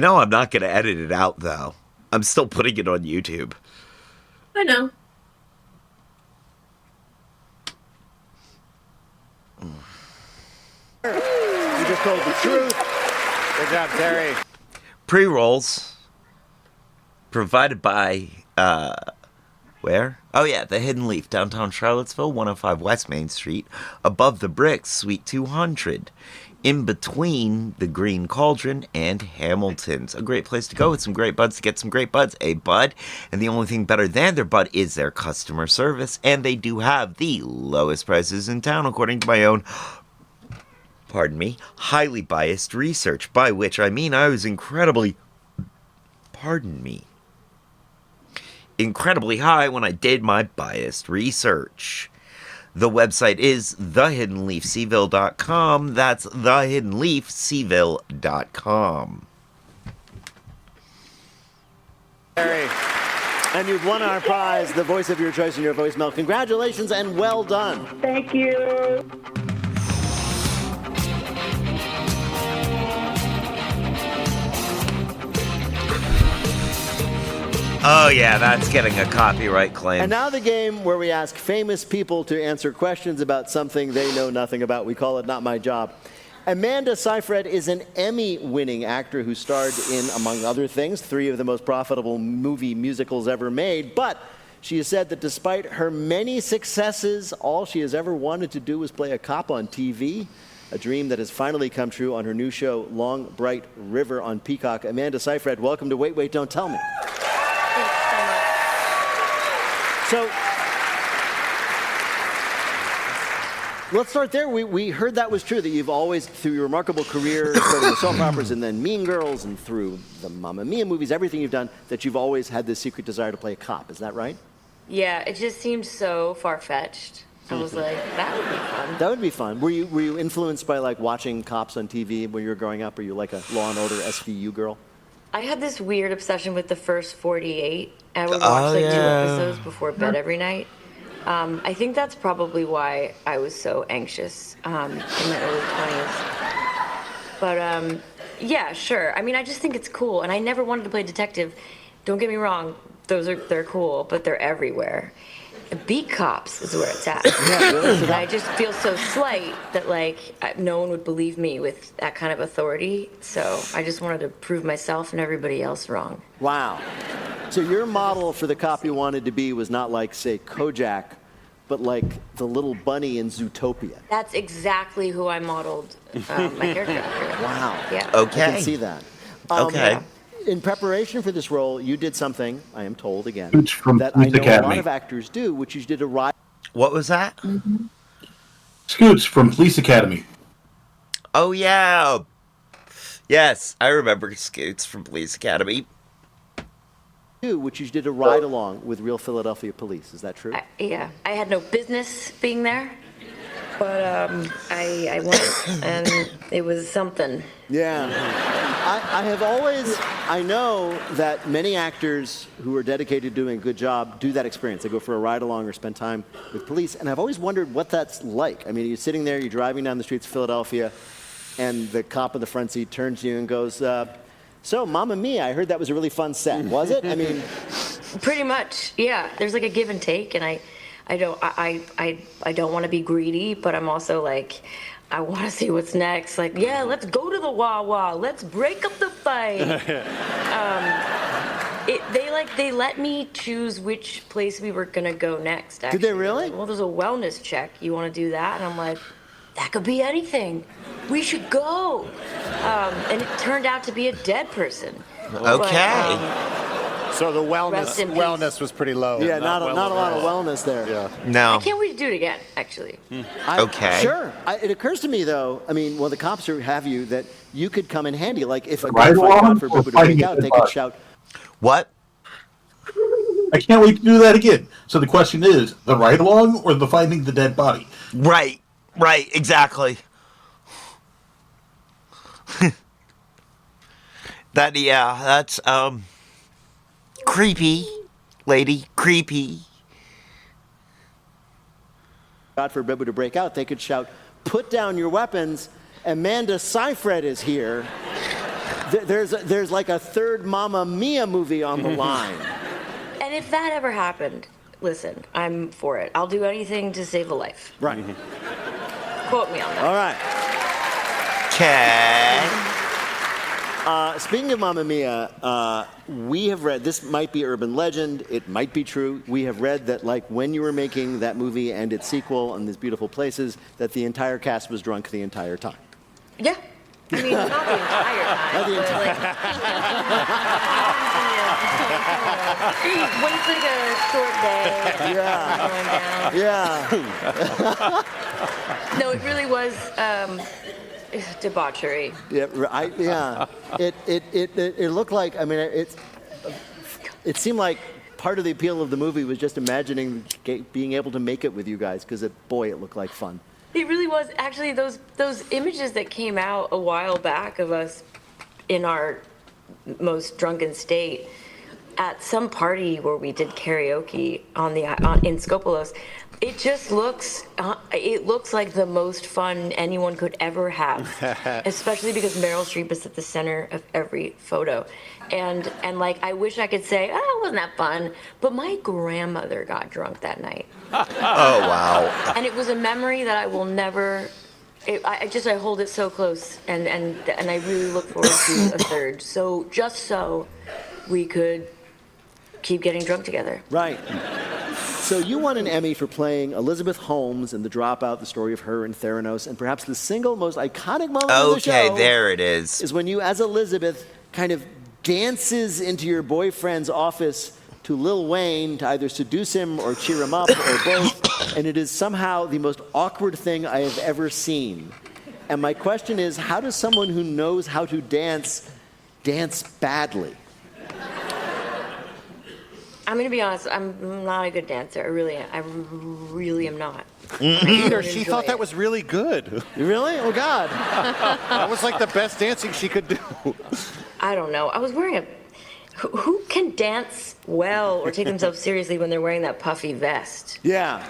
know I'm not going to edit it out, though. I'm still putting it on YouTube. I know. You just told the truth. Good job, Terry. Pre-rolls provided by, where? Oh yeah, the Hidden Leaf, downtown Charlottesville, 105 West Main Street, above the Bricks, Suite 200. In between the Green Cauldron and Hamilton's. A great place to go with some great buds to get some great buds. A bud. And the only thing better than their bud is their customer service. And they do have the lowest prices in town, according to my own, highly biased research. By which I mean I was incredibly high when I did my biased research. The website is thehiddenleafseville.com. That's thehiddenleafseville.com. Terry, and you've won our prize, the voice of your choice in your voicemail. Congratulations and well done. Thank you. Oh yeah, that's getting a copyright claim. And now the game where we ask famous people to answer questions about something they know nothing about. We call it Not My Job. Amanda Seyfried is an Emmy-winning actor who starred in, among other things, 3 of the most profitable movie musicals ever made. But she has said that despite her many successes, all she has ever wanted to do was play a cop on TV. A dream that has finally come true on her new show, Long Bright River on Peacock. Amanda Seyfried, welcome to Wait, Wait, Don't Tell Me. So let's start there. We heard that was true, that you've always, through your remarkable career, starting with soap operas and then Mean Girls and through the Mamma Mia movies, everything you've done, that you've always had this secret desire to play a cop. Is that right? Yeah, it just seemed so far-fetched. I was like, that would be fun. That would be fun. Were you influenced by like watching cops on TV when you were growing up? Were you like a Law and Order SVU girl? I had this weird obsession with the first 48. I would watch like 2 episodes before bed every night. I think that's probably why I was so anxious in my early 20s. But yeah, sure. I mean, I just think it's cool, and I never wanted to play detective. Don't get me wrong; they're cool, but they're everywhere. Beat cops is where it's at. And I just feel so slight that like no one would believe me with that kind of authority. So I just wanted to prove myself and everybody else wrong. Wow. So your model for the cop you wanted to be was not like, say, Kojak, but like the little bunny in Zootopia. That's exactly who I modeled my character after. Wow. Yeah. Okay. I can see that. Okay. In preparation for this role, you did something, I am told again, Scoots from that I Police know a Academy. lot of actors do, which is you did a ride. What was that? Scoots from Police Academy. Oh, yeah. Yes, I remember Scoots from Police Academy. Which you did a ride along with real Philadelphia police. Is that true? Yeah. I had no business being there, but I went, and it was something. Yeah. I have always, I know that many actors who are dedicated to doing a good job do that experience. They go for a ride along or spend time with police. And I've always wondered what that's like. I mean, you're sitting there, you're driving down the streets of Philadelphia, and the cop in the front seat turns to you and goes, so, Mamma Mia, I heard that was a really fun set. Was it? I mean, Pretty much, yeah. There's like a give and take, and I don't want to be greedy, but I'm also like, I want to see what's next. Like, yeah, let's go to the Wawa. Let's break up the fight. They let me choose which place we were gonna go next. Actually. Did they really? Well, there's a wellness check. You want to do that? And I'm like, that could be anything. We should go. And it turned out to be a dead person. Okay. So the Rest in peace. wellness was pretty low. yeah, not a lot of wellness there. Yeah. No. I can't wait to do it again, actually. Okay. Sure. It occurs to me, though, I mean, well, the cops have you, that you could come in handy. Like, if a Ride gunfight along got for or people to fighting break a out, dead they could body? shout, What? I can't wait to do that again. So the question is, the ride along or the finding the dead body? Right. Right. Exactly. That's creepy, lady. Creepy. God forbid, Rebbe to break out, they could shout, put down your weapons, Amanda Seyfried is here. There's like a third Mamma Mia movie on the line. And if that ever happened, listen, I'm for it. I'll do anything to save a life. Right. Quote me on that. All right. Okay. Speaking of Mamma Mia, we have read, this might be urban legend, it might be true, we have read that like when you were making that movie and its sequel and these beautiful places, that the entire cast was drunk the entire time. Yeah. I mean, not the entire time. Not the but, entire like, when it's like a short day, going down. Yeah. No, it really was debauchery. Yeah, It looked like, I mean, it seemed like part of the appeal of the movie was just imagining being able to make it with you guys, because boy, it looked like fun. It really was. Actually, those images that came out a while back of us in our most drunken state at some party where we did karaoke in Skopelos, it just looks like the most fun anyone could ever have, especially because Meryl Streep is at the center of every photo. And like, I wish I could say, oh, wasn't that fun? But my grandmother got drunk that night. Oh, wow. And it was a memory that I will never, I hold it so close, and I really look forward to a third. So just so we could keep getting drunk together. Right. So you won an Emmy for playing Elizabeth Holmes in The Dropout, the story of her and Theranos, and perhaps the single most iconic moment of the show. Okay, there it is. Is when you, as Elizabeth, kind of dances into your boyfriend's office to Lil Wayne to either seduce him or cheer him up or both, and it is somehow the most awkward thing I have ever seen. And my question is, how does someone who knows how to dance badly? I'm gonna be honest. I'm not a good dancer. I really am not. Peter, she enjoy thought that it. was really good. Really? Oh, God. That was like the best dancing she could do. I don't know. I was wearing a. Who can dance well or take themselves seriously when they're wearing that puffy vest? Yeah.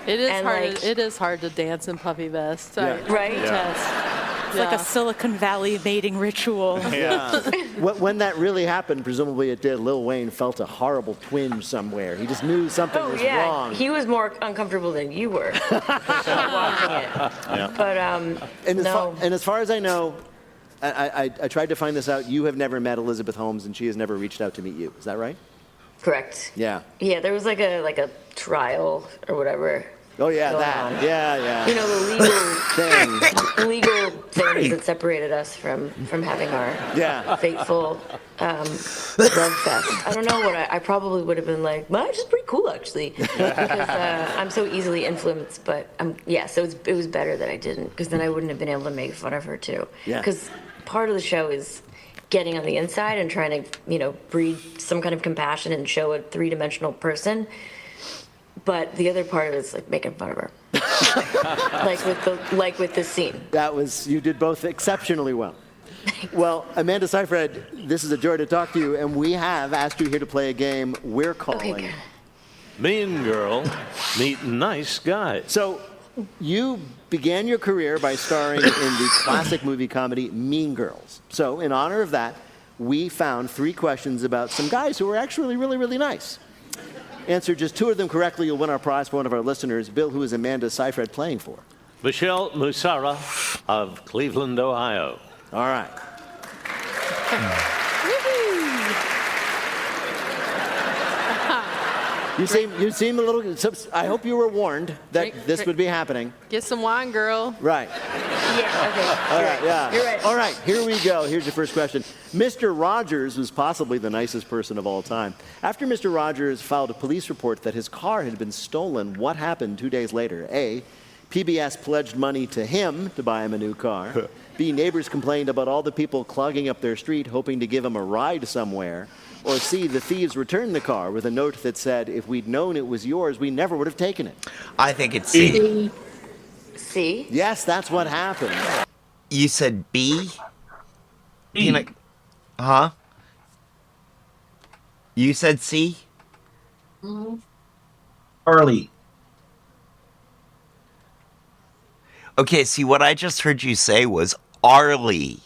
It is And, hard. like- It is hard to dance in puffy vests. Yeah. Right? It's like a Silicon Valley mating ritual. Yeah. When that really happened, presumably it did, Lil Wayne felt a horrible twinge somewhere. He just knew something Oh was yeah, wrong. he was more uncomfortable than you were watching it. Yeah. But And as far as I know, I tried to find this out. You have never met Elizabeth Holmes, and she has never reached out to meet you. Is that right? correct. Yeah. Yeah, there was like a trial or whatever. Oh yeah, going that. on. Yeah. You know, the legal things that separated us from having our fateful love fest. I don't know what I probably would have been like. Well, it's pretty cool actually, because I'm so easily influenced. But so it was better that I didn't, because then I wouldn't have been able to make fun of her too. Yeah. Because part of the show is getting on the inside and trying to breed some kind of compassion and show a three-dimensional person. But the other part of it is like making fun of her, like with this scene. You did both exceptionally well. Well, Amanda Seyfried, this is a joy to talk to you, and we have asked you here to play a game we're calling Mean Girl Meet Nice Guy. So, you began your career by starring in the classic movie comedy Mean Girls. So, in honor of that, we found 3 questions about some guys who were actually really, really nice. Answer just 2 of them correctly, you'll win our prize for one of our listeners. Bill, who is Amanda Seyfried playing for? Michelle Musara of Cleveland, Ohio. All right. You seem a little. I hope you were warned that this would be happening. Get some wine, girl. Right. Yeah, okay. All right, yeah. You're right. All right, here we go. Here's your first question. Mr. Rogers was possibly the nicest person of all time. After Mr. Rogers filed a police report that his car had been stolen, what happened 2 days later? A, PBS pledged money to him to buy him a new car. B, neighbors complained about all the people clogging up their street hoping to give him a ride somewhere. Or C, the thieves returned the car with a note that said, if we'd known it was yours, we never would have taken it. I think it's C. C? Yes, that's what happened. You said B? Huh? You said C? Early. Okay, see, what I just heard you say was Arlie.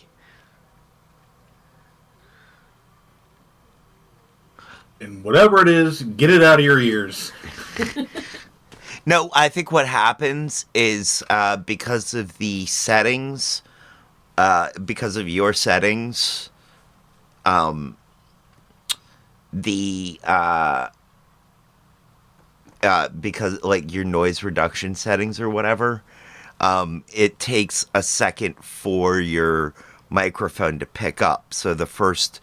And whatever it is, get it out of your ears. No, I think what happens is because of the settings, because of your settings, because like your noise reduction settings or whatever, it takes a second for your microphone to pick up. So the first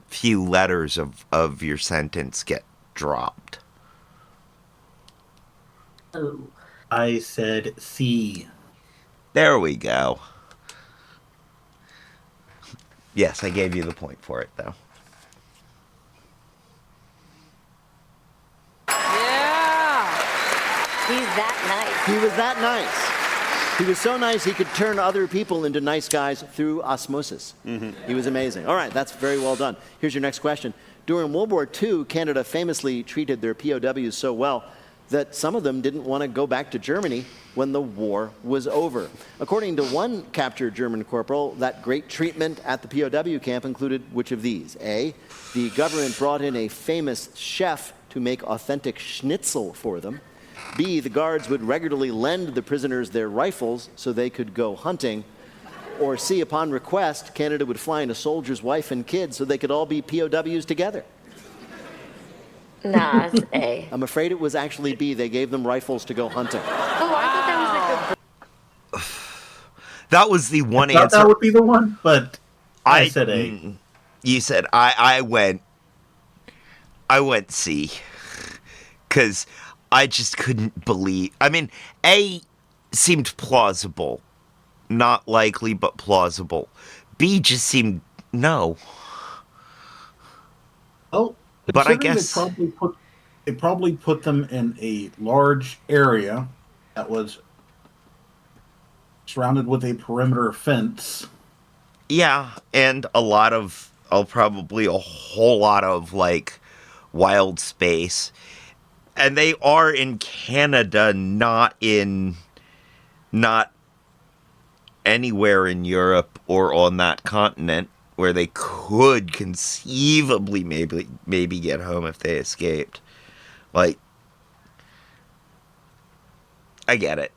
few letters of your sentence get dropped. Oh. I said C. There we go. Yes, I gave you the point for it, though. Yeah. He's that nice. He was that nice. He was so nice he could turn other people into nice guys through osmosis. He was amazing. All right, that's very well done. Here's your next question. During World War II, Canada famously treated their POWs so well that some of them didn't want to go back to Germany when the war was over. According to one captured German corporal, that great treatment at the POW camp included which of these? A, the government brought in a famous chef to make authentic schnitzel for them. B, the guards would regularly lend the prisoners their rifles so they could go hunting. Or C, upon request, Canada would fly in a soldier's wife and kids so they could all be POWs together. Nah, it's A. I'm afraid it was actually B. They gave them rifles to go hunting. Oh, I thought that was like the... That was the one I thought answer. that would be the one, but I said A. You said I went C. Because I just couldn't believe. I mean, A seemed plausible. Not likely, but plausible. B just seemed no. Oh, But I considering guess they probably put them in a large area that was surrounded with a perimeter fence. yeah, and probably a whole lot of like wild space. And they are in Canada, not anywhere in Europe or on that continent where they could conceivably maybe get home if they escaped. Like, I get it.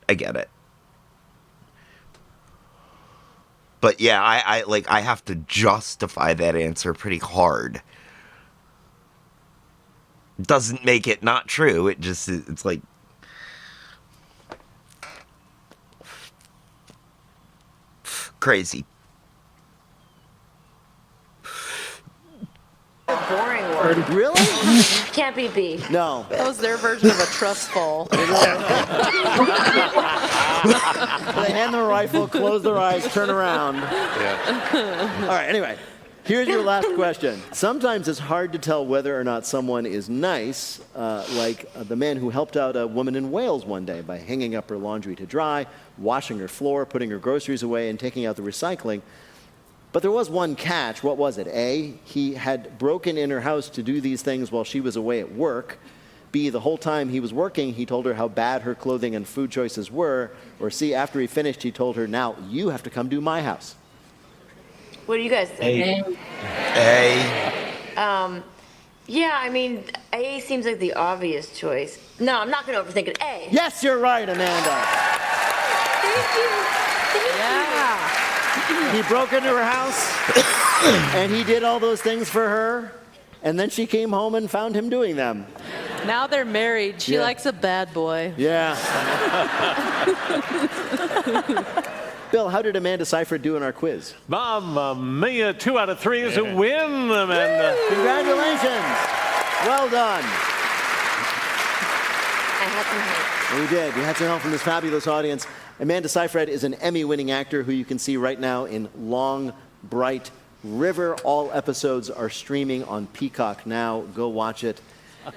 But yeah, I have to justify that answer pretty hard. Doesn't make it not true. It's like crazy. Boring one. Really? Can't be B. No. That was their version of a trust fall. They hand them a rifle, close their eyes, turn around. Yeah. All right, anyway, here's your last question. Sometimes it's hard to tell whether or not someone is nice, like the man who helped out a woman in Wales one day by hanging up her laundry to dry, washing her floor, putting her groceries away, and taking out the recycling. But there was one catch. What was it? A, he had broken in her house to do these things while she was away at work. B, the whole time he was working, he told her how bad her clothing and food choices were. Or C, after he finished, he told her, now you have to come do my house. What do you guys think? A. Yeah, I mean, A seems like the obvious choice. No, I'm not going to overthink it. A. Yes, you're right, Amanda. Thank you. Yeah. He broke into her house, and he did all those things for her, and then she came home and found him doing them. Now they're married. She Yeah. likes a bad boy. Yeah. Bill, how did Amanda Seyfried do in our quiz? Mamma mia, 2 out of 3 is a win, Amanda. Congratulations. Well done. I had some help. We did. We had some help from this fabulous audience. Amanda Seyfried is an Emmy-winning actor who you can see right now in Long, Bright River. All episodes are streaming on Peacock now. Go watch it.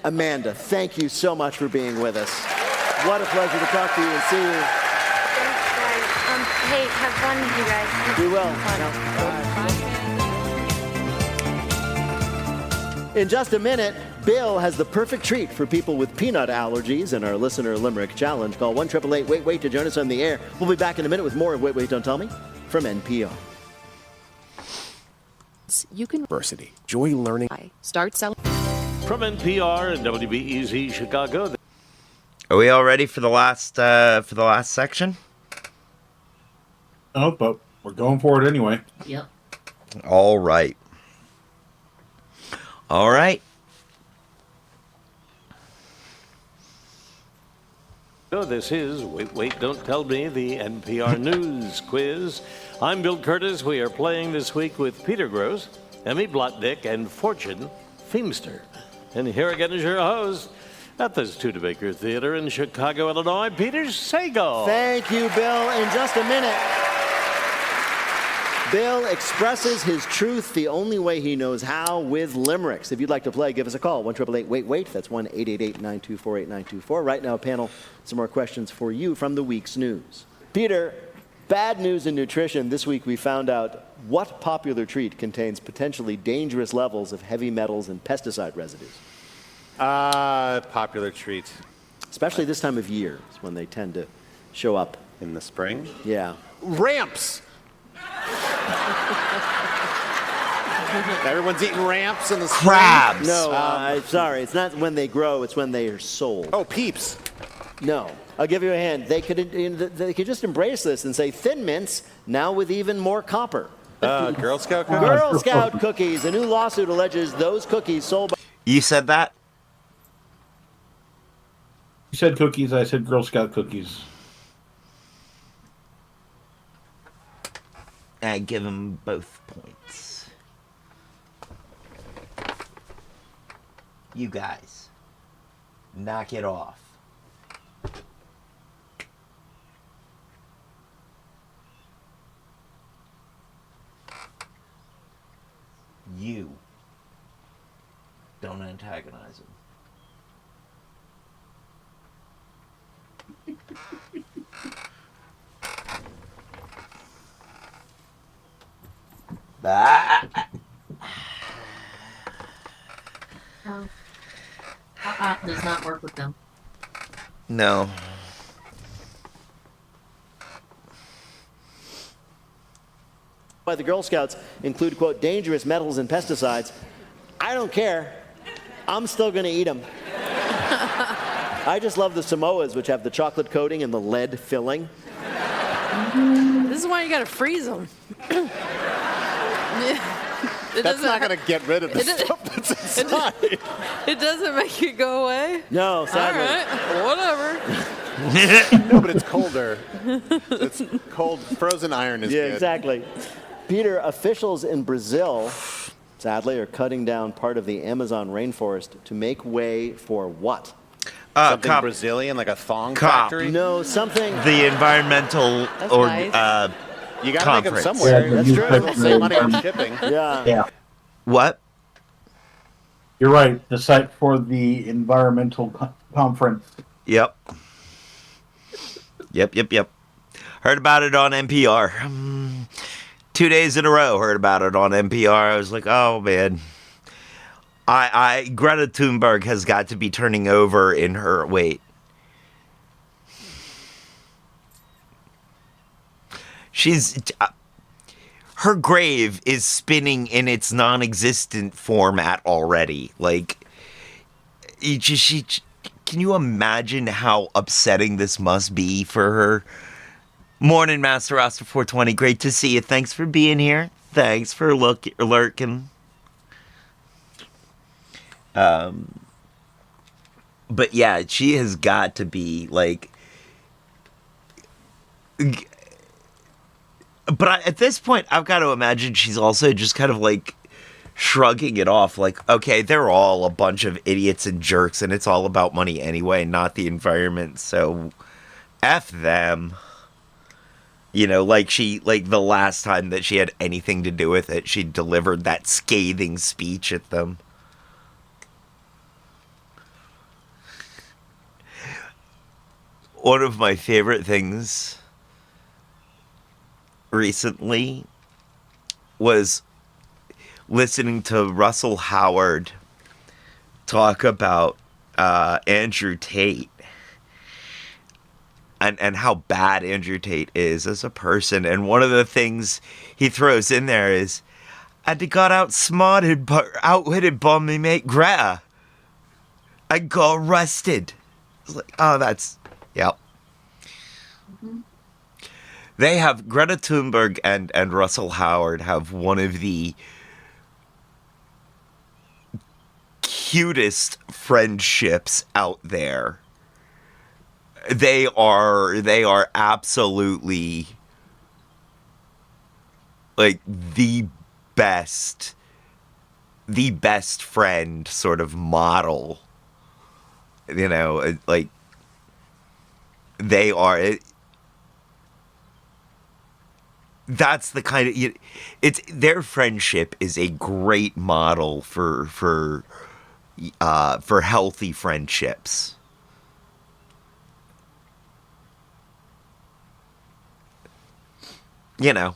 Amanda, thank you so much for being with us. What a pleasure to talk to you and see you. Thanks, guys. Hey, have fun, you guys. We will. In just a minute, Bill has the perfect treat for people with peanut allergies in our listener limerick challenge. Call 1-888-WAIT-WAIT to join us on the air. We'll be back in a minute with more of Wait, Wait, Don't Tell Me from NPR. You can University. Joy learning. start selling. From NPR and WBEZ Chicago. Are we all ready for the last section? Oh, but we're going for it anyway. Yep. All right. So this is Wait, Wait, Don't Tell Me, the NPR News Quiz. I'm Bill Curtis. We are playing this week with Peter Gross, Emmy Blotnick, and Fortune Feimster. And here again is your host at the Studebaker Theater in Chicago, Illinois, Peter Sagal. Thank you, Bill. In just a minute, Bill expresses his truth the only way he knows how, with limericks. If you'd like to play, give us a call. 1-888-WAIT-WAIT. That's 1-888-924-8924. Right now, panel, some more questions for you from the week's news. Peter, bad news in nutrition. This week we found out what popular treat contains potentially dangerous levels of heavy metals and pesticide residues. Popular treat. Especially this time of year is when they tend to show up. In the spring? Yeah. Ramps. Everyone's eating ramps in the spring. Crabs. No, sorry. It's not when they grow. It's when they are sold. Oh, Peeps. No. I'll give you a hint. They could just embrace this and say Thin Mints, now with even more copper. Girl Scout cookies? Girl Scout cookies. A new lawsuit alleges those cookies sold by... You said that? You said cookies, I said Girl Scout cookies. I give them both points. You guys, knock it off. You don't antagonize him. Bah. No. Does not work with them. No. By the Girl Scouts include, quote, dangerous metals and pesticides. I don't care. I'm still going to eat them. I just love the Samoas, which have the chocolate coating and the lead filling. This is why you gotta freeze them. That's not going to get rid of the stuff that's inside. It doesn't make it go away? No, sadly. All right, whatever. No, but it's colder. It's cold. Frozen iron is Yeah, good. exactly. Peter, officials in Brazil, sadly, are cutting down part of the Amazon rainforest to make way for what? Something Brazilian, like a thong factory? No, something. The environmental You got to make them conference. somewhere. Yeah, That's the true. new We'll save money on factory. shipping. Yeah. What? You're right. The site for the environmental conference. Yep. Yep. Heard about it on NPR. 2 days in a row heard about it on NPR. I was like, oh man. Greta Thunberg has got to be turning over in her her grave is spinning in its non-existent format already. Like, can you imagine how upsetting this must be for her? Morning, Master Roster 420. Great to see you. Thanks for being here. Thanks for lurking. But yeah, she has got to be like. But at this point, I've got to imagine she's also just kind of like shrugging it off. Like, okay, they're all a bunch of idiots and jerks, and it's all about money anyway, not the environment. So, F them. You know, like the last time that she had anything to do with it, she delivered that scathing speech at them. One of my favorite things recently was listening to Russell Howard talk about Andrew Tate and how bad Andrew Tate is as a person. And one of the things he throws in there is, I got outwitted by me mate Greta. I got arrested. It's like, oh, that's, yep. Mm-hmm. They have, Greta Thunberg and Russell Howard have one of the cutest friendships out there. They are absolutely like the best friend sort of model. You know, like they are. That's the kind of it's their friendship is a great model for healthy friendships. You know,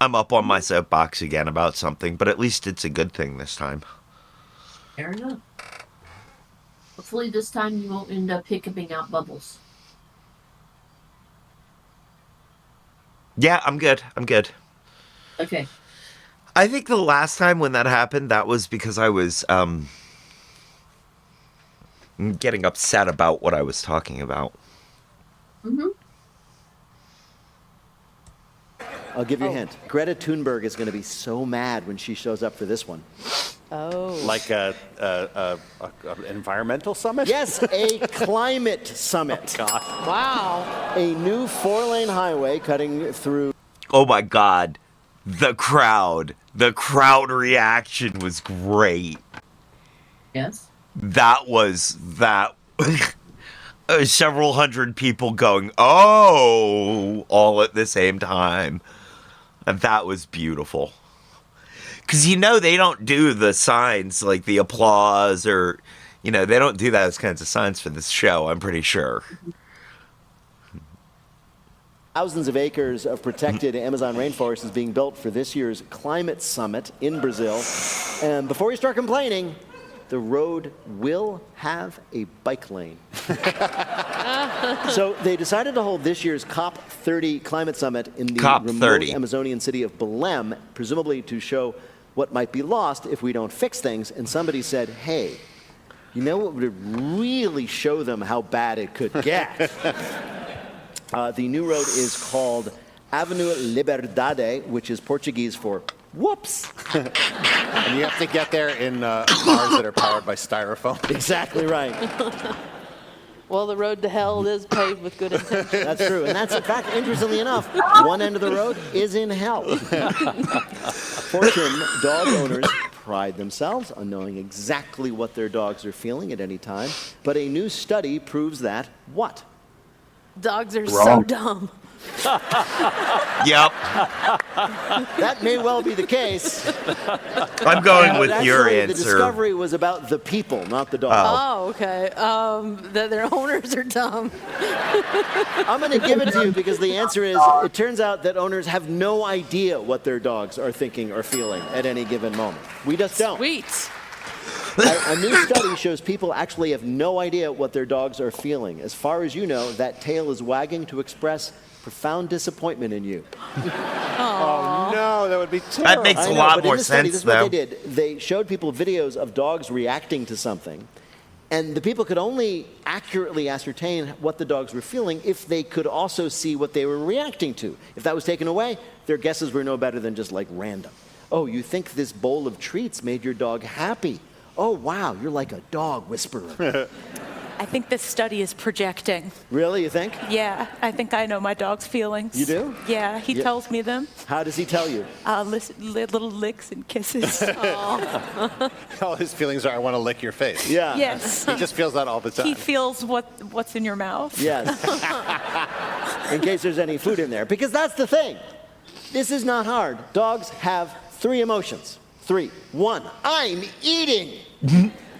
I'm up on my soapbox again about something, but at least it's a good thing this time. Fair enough. Hopefully this time you won't end up hiccuping out bubbles. Yeah, I'm good. Okay. I think the last time when that happened, that was because I was getting upset about what I was talking about. Mm-hmm. I'll give you a hint. Greta Thunberg is going to be so mad when she shows up for this one. Oh. Like a environmental summit? Yes, a climate summit. Oh, God. Wow. A new 4-lane highway cutting through. Oh my God. The crowd reaction was great. Yes. That was several hundred people going, oh, all at the same time. And that was beautiful. Because they don't do the signs like the applause or, they don't do those kinds of signs for this show, I'm pretty sure. Thousands of acres of protected Amazon rainforest is being built for this year's climate summit in Brazil. And before you start complaining, the road will have a bike lane. So they decided to hold this year's COP30 climate summit in the remote Amazonian city of Belém, presumably to show what might be lost if we don't fix things. And somebody said, hey, you know what would really show them how bad it could get? The new road is called Avenue Liberdade, which is Portuguese for whoops. And you have to get there in cars that are powered by styrofoam. Exactly right. Well, the road to hell is paved with good intentions. That's true. And that's, in fact, interestingly enough, one end of the road is in hell. Fortune dog owners pride themselves on knowing exactly what their dogs are feeling at any time. But a new study proves that what? Dogs are so dumb. Yep. That may well be the case. I'm going with your answer. The discovery was about the people, not the dogs. Oh, okay. That their owners are dumb. I'm going to give it to you because the answer is, it turns out that owners have no idea what their dogs are thinking or feeling at any given moment. We just don't. Sweet. A new study shows people actually have no idea what their dogs are feeling. As far as you know, that tail is wagging to express profound disappointment in you. Oh, no, that would be terrible. That makes a lot more sense, this is though. what they did. They showed people videos of dogs reacting to something, and the people could only accurately ascertain what the dogs were feeling if they could also see what they were reacting to. If that was taken away, their guesses were no better than just like random. Oh, you think this bowl of treats made your dog happy? Oh, wow, you're like a dog whisperer. I think this study is projecting. Really, you think? Yeah, I think I know my dog's feelings. You do? Yeah, he tells me them. How does he tell you? Little licks and kisses. All his feelings are, I want to lick your face. Yeah. Yes. He just feels that all the time. He feels what's in your mouth. Yes. In case there's any food in there. Because that's the thing. This is not hard. Dogs have 3 emotions. 3. 1, I'm eating.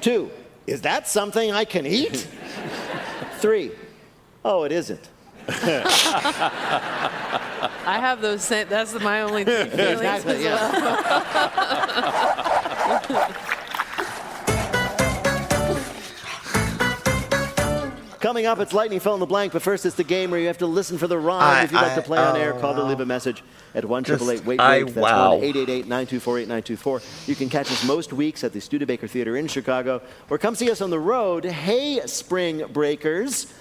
2, is that something I can eat? 3, oh, it isn't. I have those same, that's my only feelings Exactly, as well. Coming up, it's Lightning Fill in the Blank, but first it's the game where you have to listen for the rhyme. If you'd like to play on air, call to leave a message at 1-888-WAIT-WAIT. That's 1-888-924-8924. You can catch us most weeks at the Studebaker Theater in Chicago, or come see us on the road. Hey, Spring Breakers.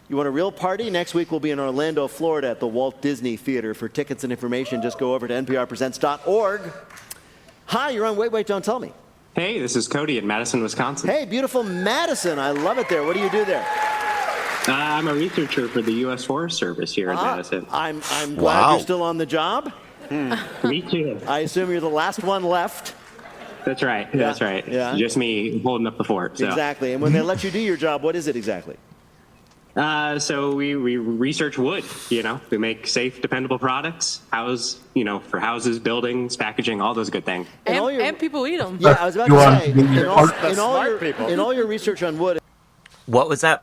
You want a real party? Next week we'll be in Orlando, Florida at the Walt Disney Theater. For tickets and information, just go over to nprpresents.org. Hi, you're on Wait, Wait, Don't Tell Me. Hey, this is Cody in Madison, Wisconsin. Hey, beautiful Madison. I love it there. What do you do there? I'm a researcher for the U.S. Forest Service here in Madison. I'm glad you're still on the job. Me too. I assume you're the last one left. That's right. That's right. Yeah. Just me holding up the fort. So. Exactly. And when they let you do your job, what is it exactly? So we research wood. We make safe, dependable products. For houses, buildings, packaging, all those good things. And people eat them. Yeah, I was about to say. In all your research on wood. What was that?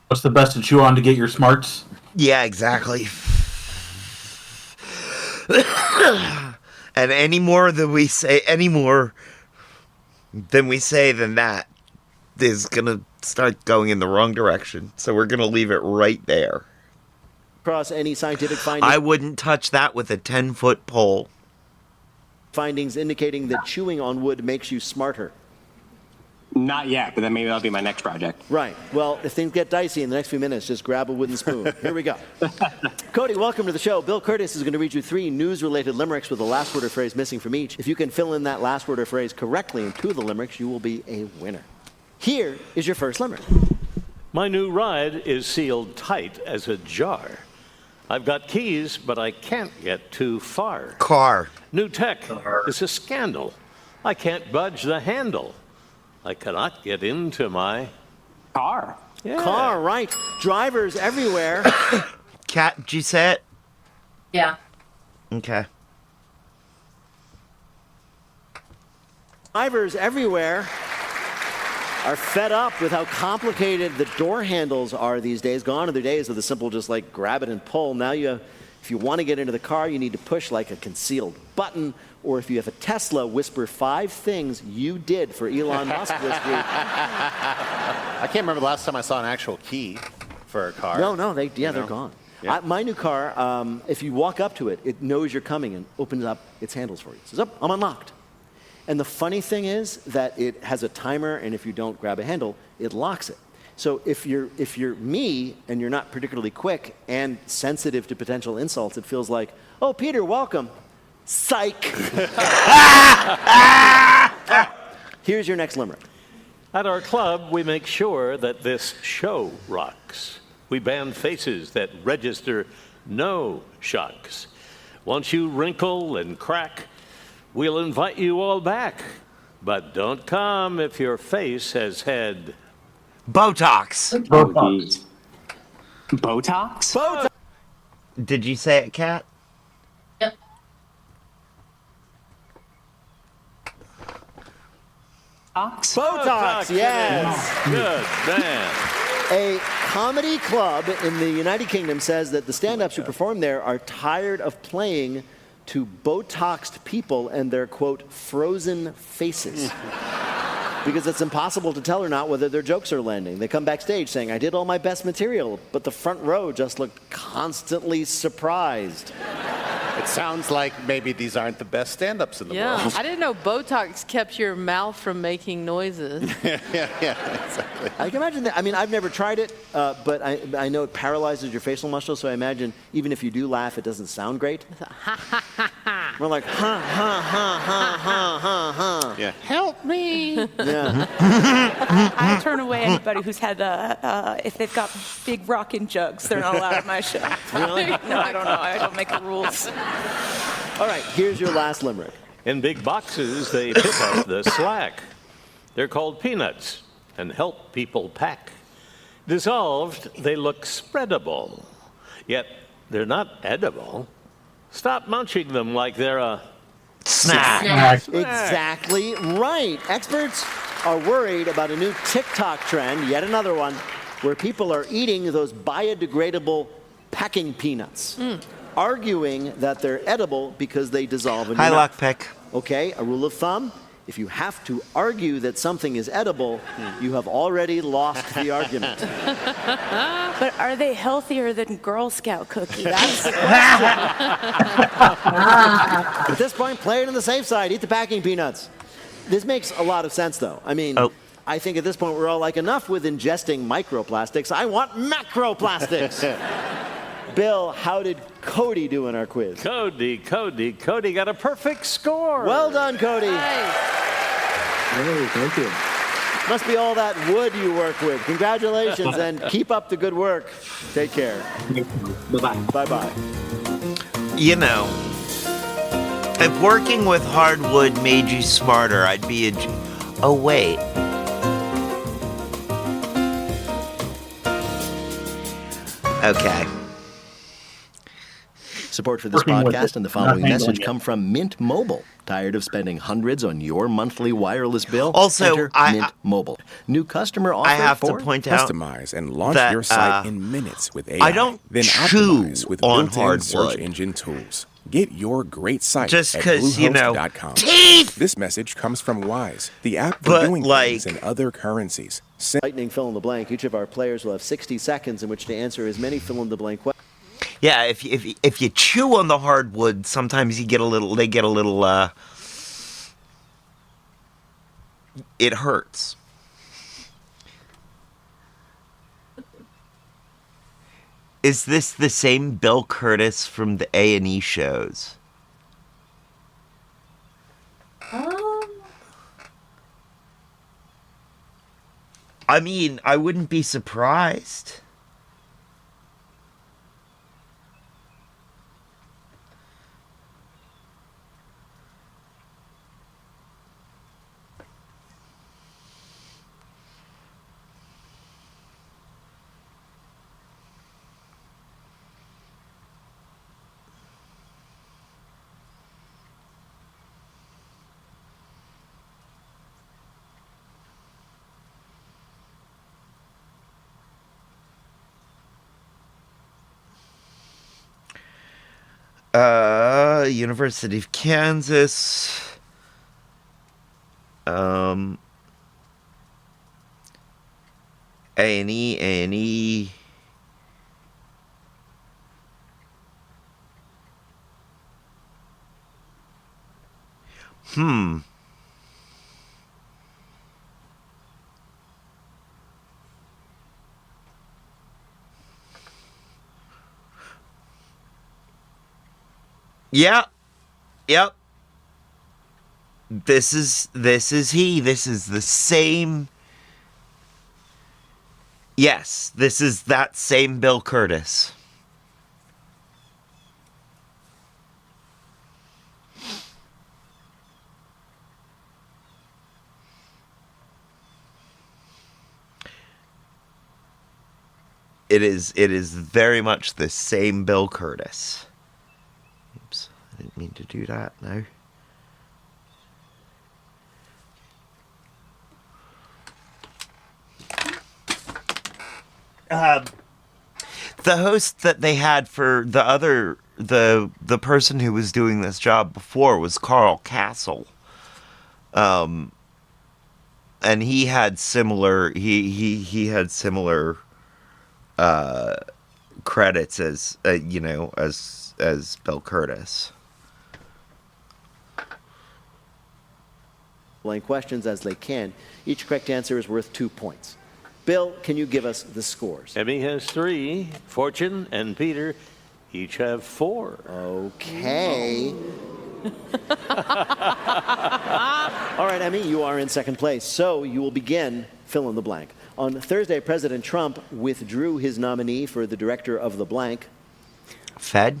What's the best to chew on to get your smarts? Yeah, exactly. And any more than we say than that is gonna start going in the wrong direction. So we're gonna leave it right there. Across any scientific findings. I wouldn't touch that with a 10-foot pole. Findings indicating that chewing on wood makes you smarter. Not yet, but then maybe that'll be my next project. Right. Well, if things get dicey in the next few minutes, just grab a wooden spoon. Here we go. Cody, welcome to the show. Bill Curtis is going to read you 3 news-related limericks with a last word or phrase missing from each. If you can fill in that last word or phrase correctly in 2 of the limericks, you will be a winner. Here is your first limerick. My new ride is sealed tight as a jar. I've got keys, but I can't get too far. Car. New tech is a scandal. I can't budge the handle. I cannot get into my car. Yeah. Car, right. Drivers everywhere. Cat, did you say it? Yeah. Okay. Drivers everywhere are fed up with how complicated the door handles are these days. Gone are the days of the simple just like grab it and pull. Now if you want to get into the car, you need to push like a concealed button. Or if you have a Tesla, whisper 5 things you did for Elon Musk this week. I can't remember the last time I saw an actual key for a car. No, they're gone. Yeah. My new car, if you walk up to it, it knows you're coming and opens up its handles for you. It says, "Oh, I'm unlocked." And the funny thing is that it has a timer, and if you don't grab a handle, it locks it. So if you're me and you're not particularly quick and sensitive to potential insults, it feels like, "Oh, Peter, welcome." Psych. Here's your next limerick. At our club, we make sure that this show rocks. We ban faces that register no shocks. Once you wrinkle and crack, we'll invite you all back. But don't come if your face has had Botox. Botox? Did you say it, Kat? Yep. Botox, yes. Good man. A comedy club in the United Kingdom says that the stand-ups who perform there are tired of playing to Botoxed people and their, quote, frozen faces. Because it's impossible to tell or not whether their jokes are landing. They come backstage saying, "I did all my best material," but the front row just looked constantly surprised. It sounds like maybe these aren't the best stand-ups in the world. I didn't know Botox kept your mouth from making noises. yeah, exactly. I can imagine that. I mean, I've never tried it, but I know it paralyzes your facial muscles, so I imagine even if you do laugh, it doesn't sound great. We're like, ha, ha, ha, ha, ha, ha, ha. Yeah. Help me. Yeah. I turn away anybody who's had, if they've got big rockin' jugs, they're not allowed at my show. Really? No, I don't know. I don't make the rules. All right, here's your last limerick. In big boxes, they pick up the slack. They're called peanuts and help people pack. Dissolved, they look spreadable, yet they're not edible. Stop munching them like they're a Snack. Exactly right. Experts are worried about a new TikTok trend, yet another one, where people are eating those biodegradable packing peanuts, arguing that they're edible because they dissolve in your Hi, mouth. Lockpick. Okay, a rule of thumb, if you have to argue that something is edible, you have already lost the argument. But are they healthier than Girl Scout cookies? That's the At this point, play it on the safe side. Eat the packing peanuts. This makes a lot of sense, though. I mean, I think at this point we're all like, enough with ingesting microplastics. I want macroplastics. Bill, how did Cody do in our quiz? Cody got a perfect score. Well done, Cody. Hey, thank you. Must be all that wood you work with. Congratulations, and keep up the good work. Take care. Bye-bye. Bye-bye. You know, if working with hardwood made you smarter, I'd be oh, wait. Okay. Support for this Working with podcast it, and the following not message handling it. come from Mint Mobile. Tired of spending hundreds on your monthly wireless bill? Also, Enter Mint Mobile. New customer offer I have for to point out Customize and launch that, your site in minutes with AI. I don't then chew optimize with on built-in search hardwood. engine tools. Get your great site Just at 'cause, you know, Bluehost.com. teeth! This message comes from Wise, the app for But, doing things like- in other currencies. Lightning fill in the blank. Each of our players will have 60 seconds in which to answer as many fill in the blank questions. Yeah, if you chew on the hardwood, sometimes they get a little, it hurts. Is this the same Bill Curtis from the A&E shows? I mean, I wouldn't be surprised. University of Kansas. A&E. Yeah. Yep. This is he. This is the same. Yes, this is that same Bill Curtis. It is very much the same Bill Curtis. Oops, I didn't mean to do that, no. The host that they had for the person who was doing this job before was Carl Castle. And he had similar he had similar credits as as Bill Curtis. Blank questions as they can. Each correct answer is worth 2 points. Bill, can you give us the scores? Emmy has 3. Fortune and Peter each have 4. Okay. All right, Emmy, you are in second place. So you will begin fill in the blank. On Thursday, President Trump withdrew his nominee for the director of the blank. Fed?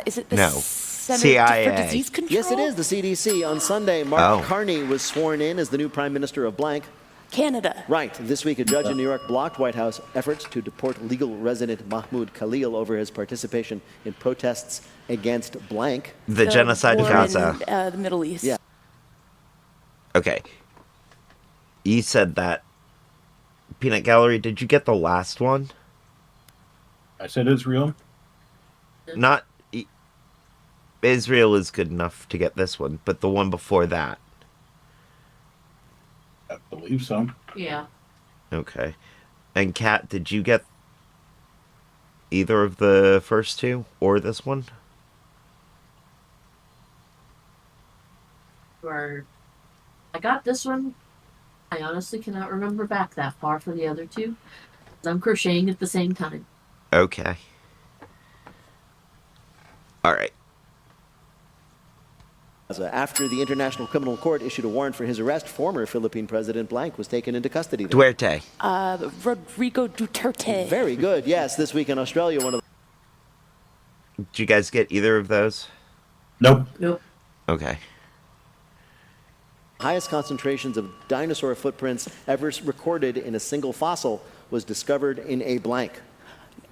Is it the No. Center CIA. for Disease Control? Yes, it is the CDC. On Sunday, Mark Carney was sworn in as the new prime minister of blank. Canada. Right. This week, a judge in New York blocked White House efforts to deport legal resident Mahmoud Khalil over his participation in protests against blank. The genocide of war Gaza. in, the Middle East. Yeah. Okay. You said that. Peanut Gallery, did you get the last one? I said Israel. Not. Israel is good enough to get this one, but the one before that. I believe so. Yeah. Okay. And Kat, did you get either of the first two or this one? Or I got this one. I honestly cannot remember back that far for the other two. I'm crocheting at the same time. Okay. All right. After the International Criminal Court issued a warrant for his arrest, former Philippine President blank was taken into custody. Duarte. Rodrigo Duterte. Very good. Yes, this week in Australia, one of the... Did you guys get either of those? Nope. Nope. Okay. highest concentrations of dinosaur footprints ever recorded in a single fossil was discovered in a blank.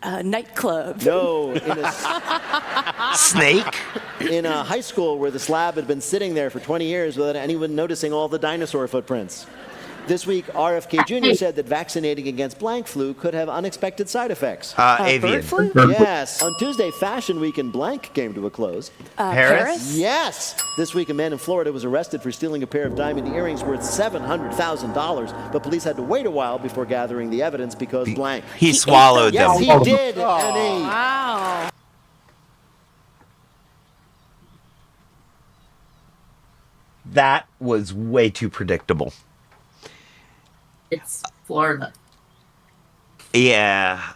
Nightclub. No, in a snake. In a high school where the slab had been sitting there for 20 years without anyone noticing all the dinosaur footprints. This week, RFK Jr. said that vaccinating against blank flu could have unexpected side effects. Avian. Bird flu? Yes. On Tuesday, Fashion Week in blank came to a close. Paris? Yes. This week, a man in Florida was arrested for stealing a pair of diamond earrings worth $700,000, but police had to wait a while before gathering the evidence because blank. He swallowed them. Yes, he did. Wow. That was way too predictable. It's Florida. Yeah,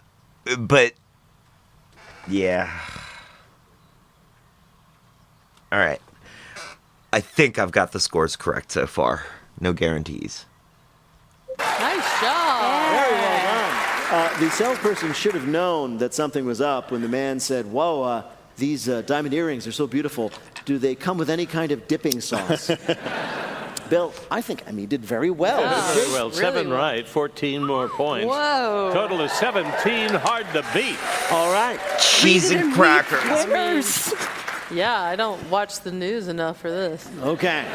but yeah. All right. I think I've got the scores correct so far. No guarantees. Nice job. Very well done. The salesperson should have known that something was up when the man said, whoa, these diamond earrings are so beautiful. Do they come with any kind of dipping sauce? Bill, I think he did very well. Yeah, very well. Really 7 well. right, 14 more points. Whoa. Total of 17, hard to beat. All right. Cheese and crackers. Yeah, I don't watch the news enough for this. Okay.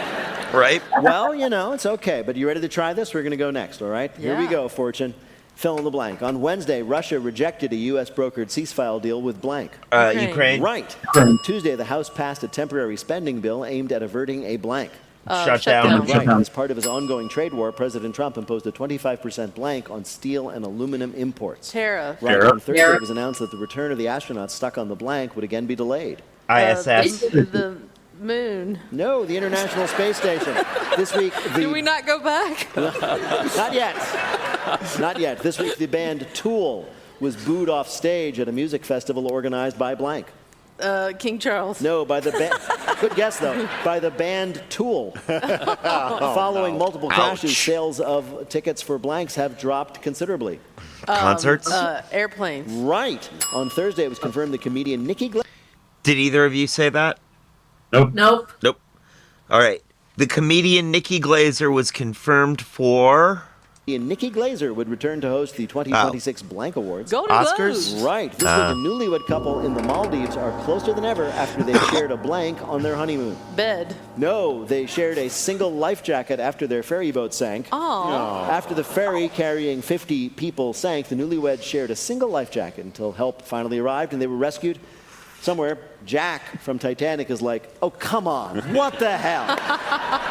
Right? Well, it's okay. But you ready to try this? We're going to go next, all right? Here we Yeah. go, Fortune. Fill in the blank. On Wednesday, Russia rejected a U.S. brokered ceasefire deal with blank. Ukraine. Right. Tuesday, the House passed a temporary spending bill aimed at averting a blank. Shutdown. Right. As part of his ongoing trade war, President Trump imposed a 25% blank on steel and aluminum imports. Tariff. Right. On Thursday, it was announced that the return of the astronauts stuck on the blank would again be delayed. ISS. The moon. No, the International Space Station. This week, Do we not go back? Not yet. Not yet. This week, the band Tool was booed off stage at a music festival organized by blank. King Charles. No, by the band. Good guess, though. By the band Tool. Following multiple crashes, sales of tickets for blanks have dropped considerably. Concerts? Airplanes. Right. On Thursday, it was confirmed the comedian Nikki Glaser. Did either of you say that? Nope. All right. The comedian Nikki Glaser was confirmed for... Nikki Glaser would return to host the 2026 Blank Awards. Go to Oscars? those. Right. This week, a newlywed couple in the Maldives are closer than ever after they shared a blank on their honeymoon. Bed. No, they shared a single life jacket after their ferry boat sank. Oh. After the ferry carrying 50 people sank, the newlyweds shared a single life jacket until help finally arrived and they were rescued. Somewhere, Jack from Titanic is like, oh, come on, what the hell?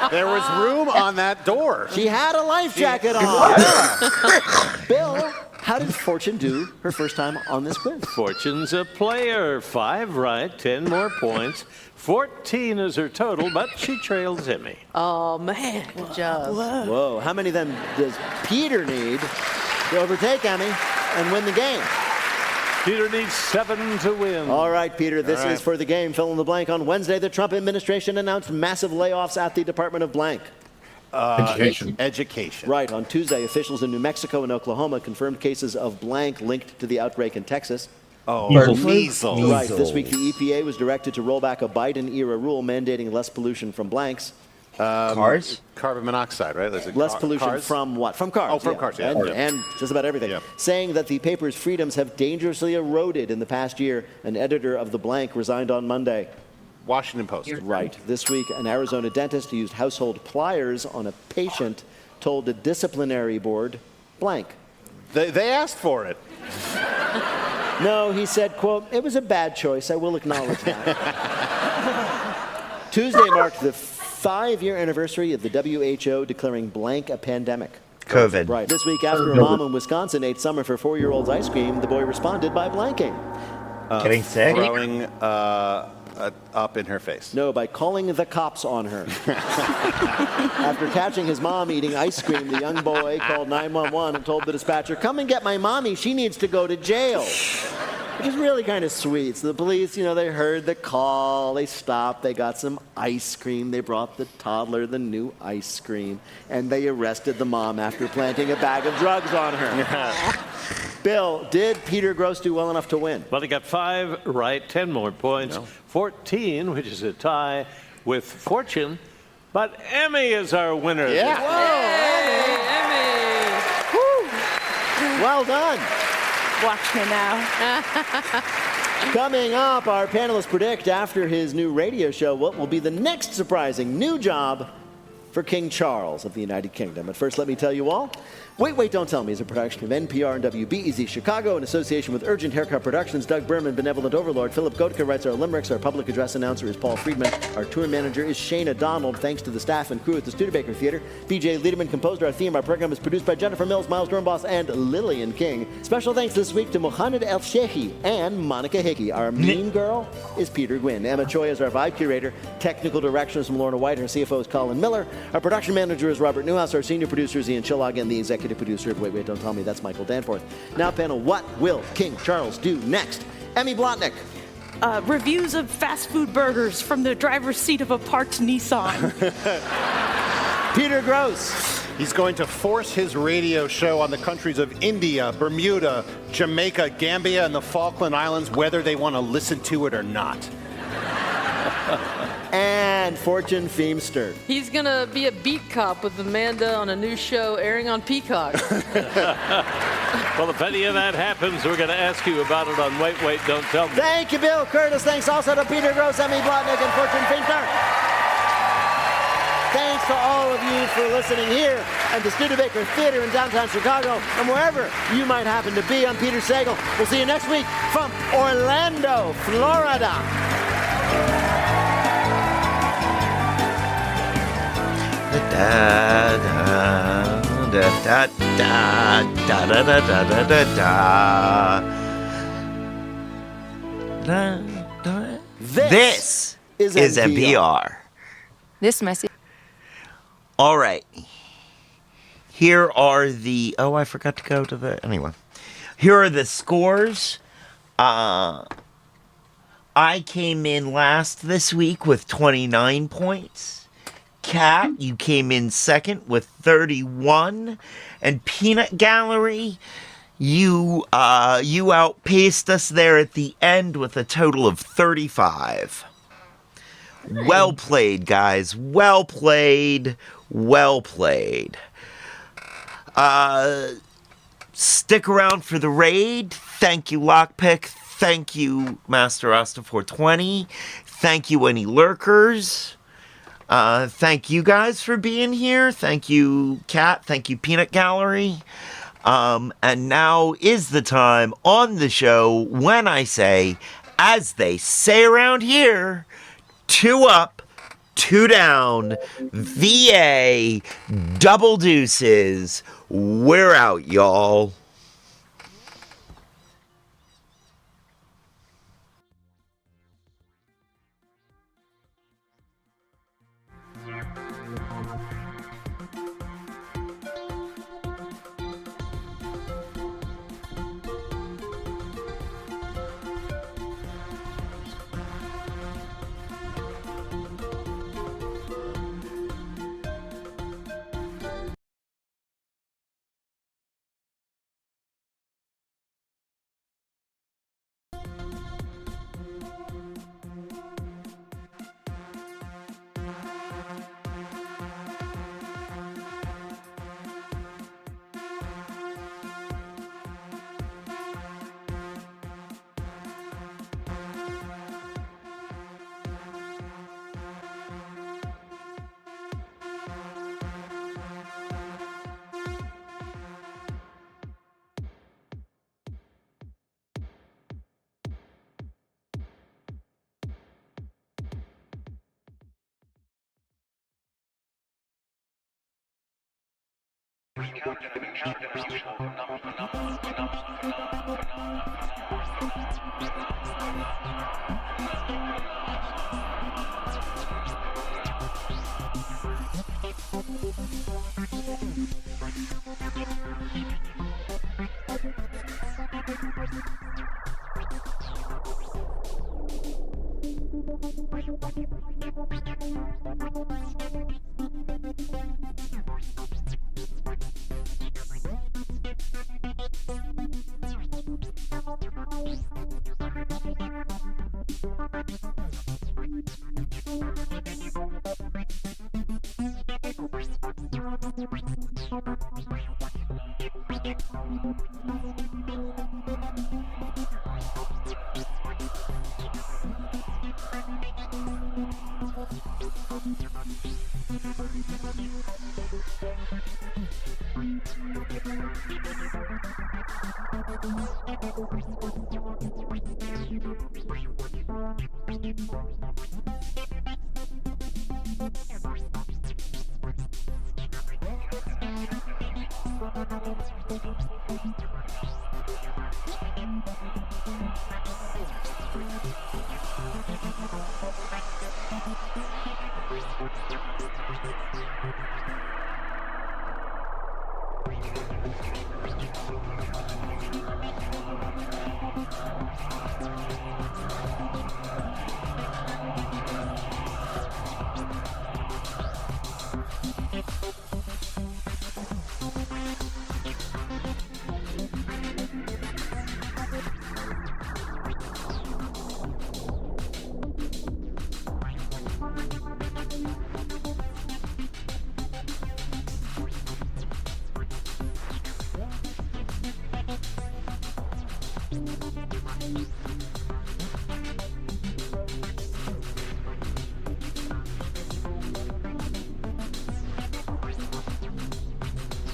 There was room on that door. She had a life jacket on. Bill, how did Fortune do her first time on this quiz? Fortune's a player. 5 right, 10 more points. 14 is her total, but she trails Emmy. Oh, man. Good job. Whoa, how many of them does Peter need to overtake Emmy and win the game? Peter needs 7 to win. All right, Peter, this is for the game. Fill in the blank. On Wednesday, the Trump administration announced massive layoffs at the Department of blank. Education. Right. On Tuesday, officials in New Mexico and Oklahoma confirmed cases of blank linked to the outbreak in Texas. Measles. Right. This week, the EPA was directed to roll back a Biden-era rule mandating less pollution from blanks. Cars? Carbon monoxide, right? Less pollution cars? from what? From cars. Oh, from cars, yeah. And just about everything. Yeah. Saying that the paper's freedoms have dangerously eroded in the past year, an editor of The Blank resigned on Monday. Washington Post. Right. This week, an Arizona dentist who used household pliers on a patient told a disciplinary board, blank. They asked for it. No, he said, quote, it was a bad choice. I will acknowledge that. Tuesday marked the 5-year anniversary of the WHO declaring blank a pandemic. COVID. Right. This week, after a mom in Wisconsin ate some of her 4-year-old's ice cream, the boy responded by blanking. Getting sick? Throwing up in her face. No, by calling the cops on her. After catching his mom eating ice cream, the young boy called 911 and told the dispatcher, come and get my mommy. She needs to go to jail. Which is really kind of sweet. So the police, they heard the call. They stopped. They got some ice cream. They brought the toddler the new ice cream. And they arrested the mom after planting a bag of drugs on her. Bill, did Peter Gross do well enough to win? Well, he got 5 right, 10 more points. 14, which is a tie with Fortune. But Emmy is our winner. Yeah. Whoa, Emmy. Woo. Well done. Watch me now. Coming up, our panelists predict after his new radio show what will be the next surprising new job for King Charles of the United Kingdom. But first, let me tell you all, Wait, Don't Tell Me is a production of NPR and WBEZ Chicago in association with Urgent Haircut Productions. Doug Berman, Benevolent Overlord. Philip Goedke writes our limericks. Our public address announcer is Paul Friedman. Our tour manager is Shayna Donald. Thanks to the staff and crew at the Studebaker Theater. BJ Liederman composed our theme. Our program is produced by Jennifer Mills, Miles Dornbos, and Lillian King. Special thanks this week to Mohamed El Sheikhi and Monica Hickey. Our mean girl is Peter Gwynn. Emma Choi is our vibe curator. Technical direction is from Lorna White. Our CFO is Colin Miller. Our production manager is Robert Newhouse. Our senior producer is Ian Chillag, and the executive producer of Wait, Don't Tell Me, that's Michael Danforth. Now, panel, what will King Charles do next? Emmy Blotnick. Reviews of fast food burgers from the driver's seat of a parked Nissan. Peter Gross. He's going to force his radio show on the countries of India, Bermuda, Jamaica, Gambia, and the Falkland Islands, whether they want to listen to it or not. And Fortune Feimster. He's going to be a beat cop with Amanda on a new show airing on Peacock. Well, if any of that happens, we're going to ask you about it on Wait, Don't Tell Me. Thank you, Bill Curtis. Thanks also to Peter Gross, Emmy Blotnick, and Fortune Feimster. Thank thanks to all of you for listening here at the Studebaker Theater in downtown Chicago and wherever you might happen to be. I'm Peter Sagal. We'll see you next week from Orlando, Florida. This is NPR. This message. All right. Here are the... Oh, I forgot to go to the... Anyway. Here are the scores. I came in last this week with 29 points. Kat, you came in second with 31. And Peanut Gallery, you outpaced us there at the end with a total of 35. Well played, guys. Well played. Well played. Stick around for the raid. Thank you, Lockpick. Thank you, Master Asta 420. Thank you, any lurkers. Thank you guys for being here. Thank you, Kat. Thank you, Peanut Gallery. And now is the time on the show when I say, as they say around here, 2 up, 2 down, VA, double deuces. We're out, y'all.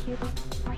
you.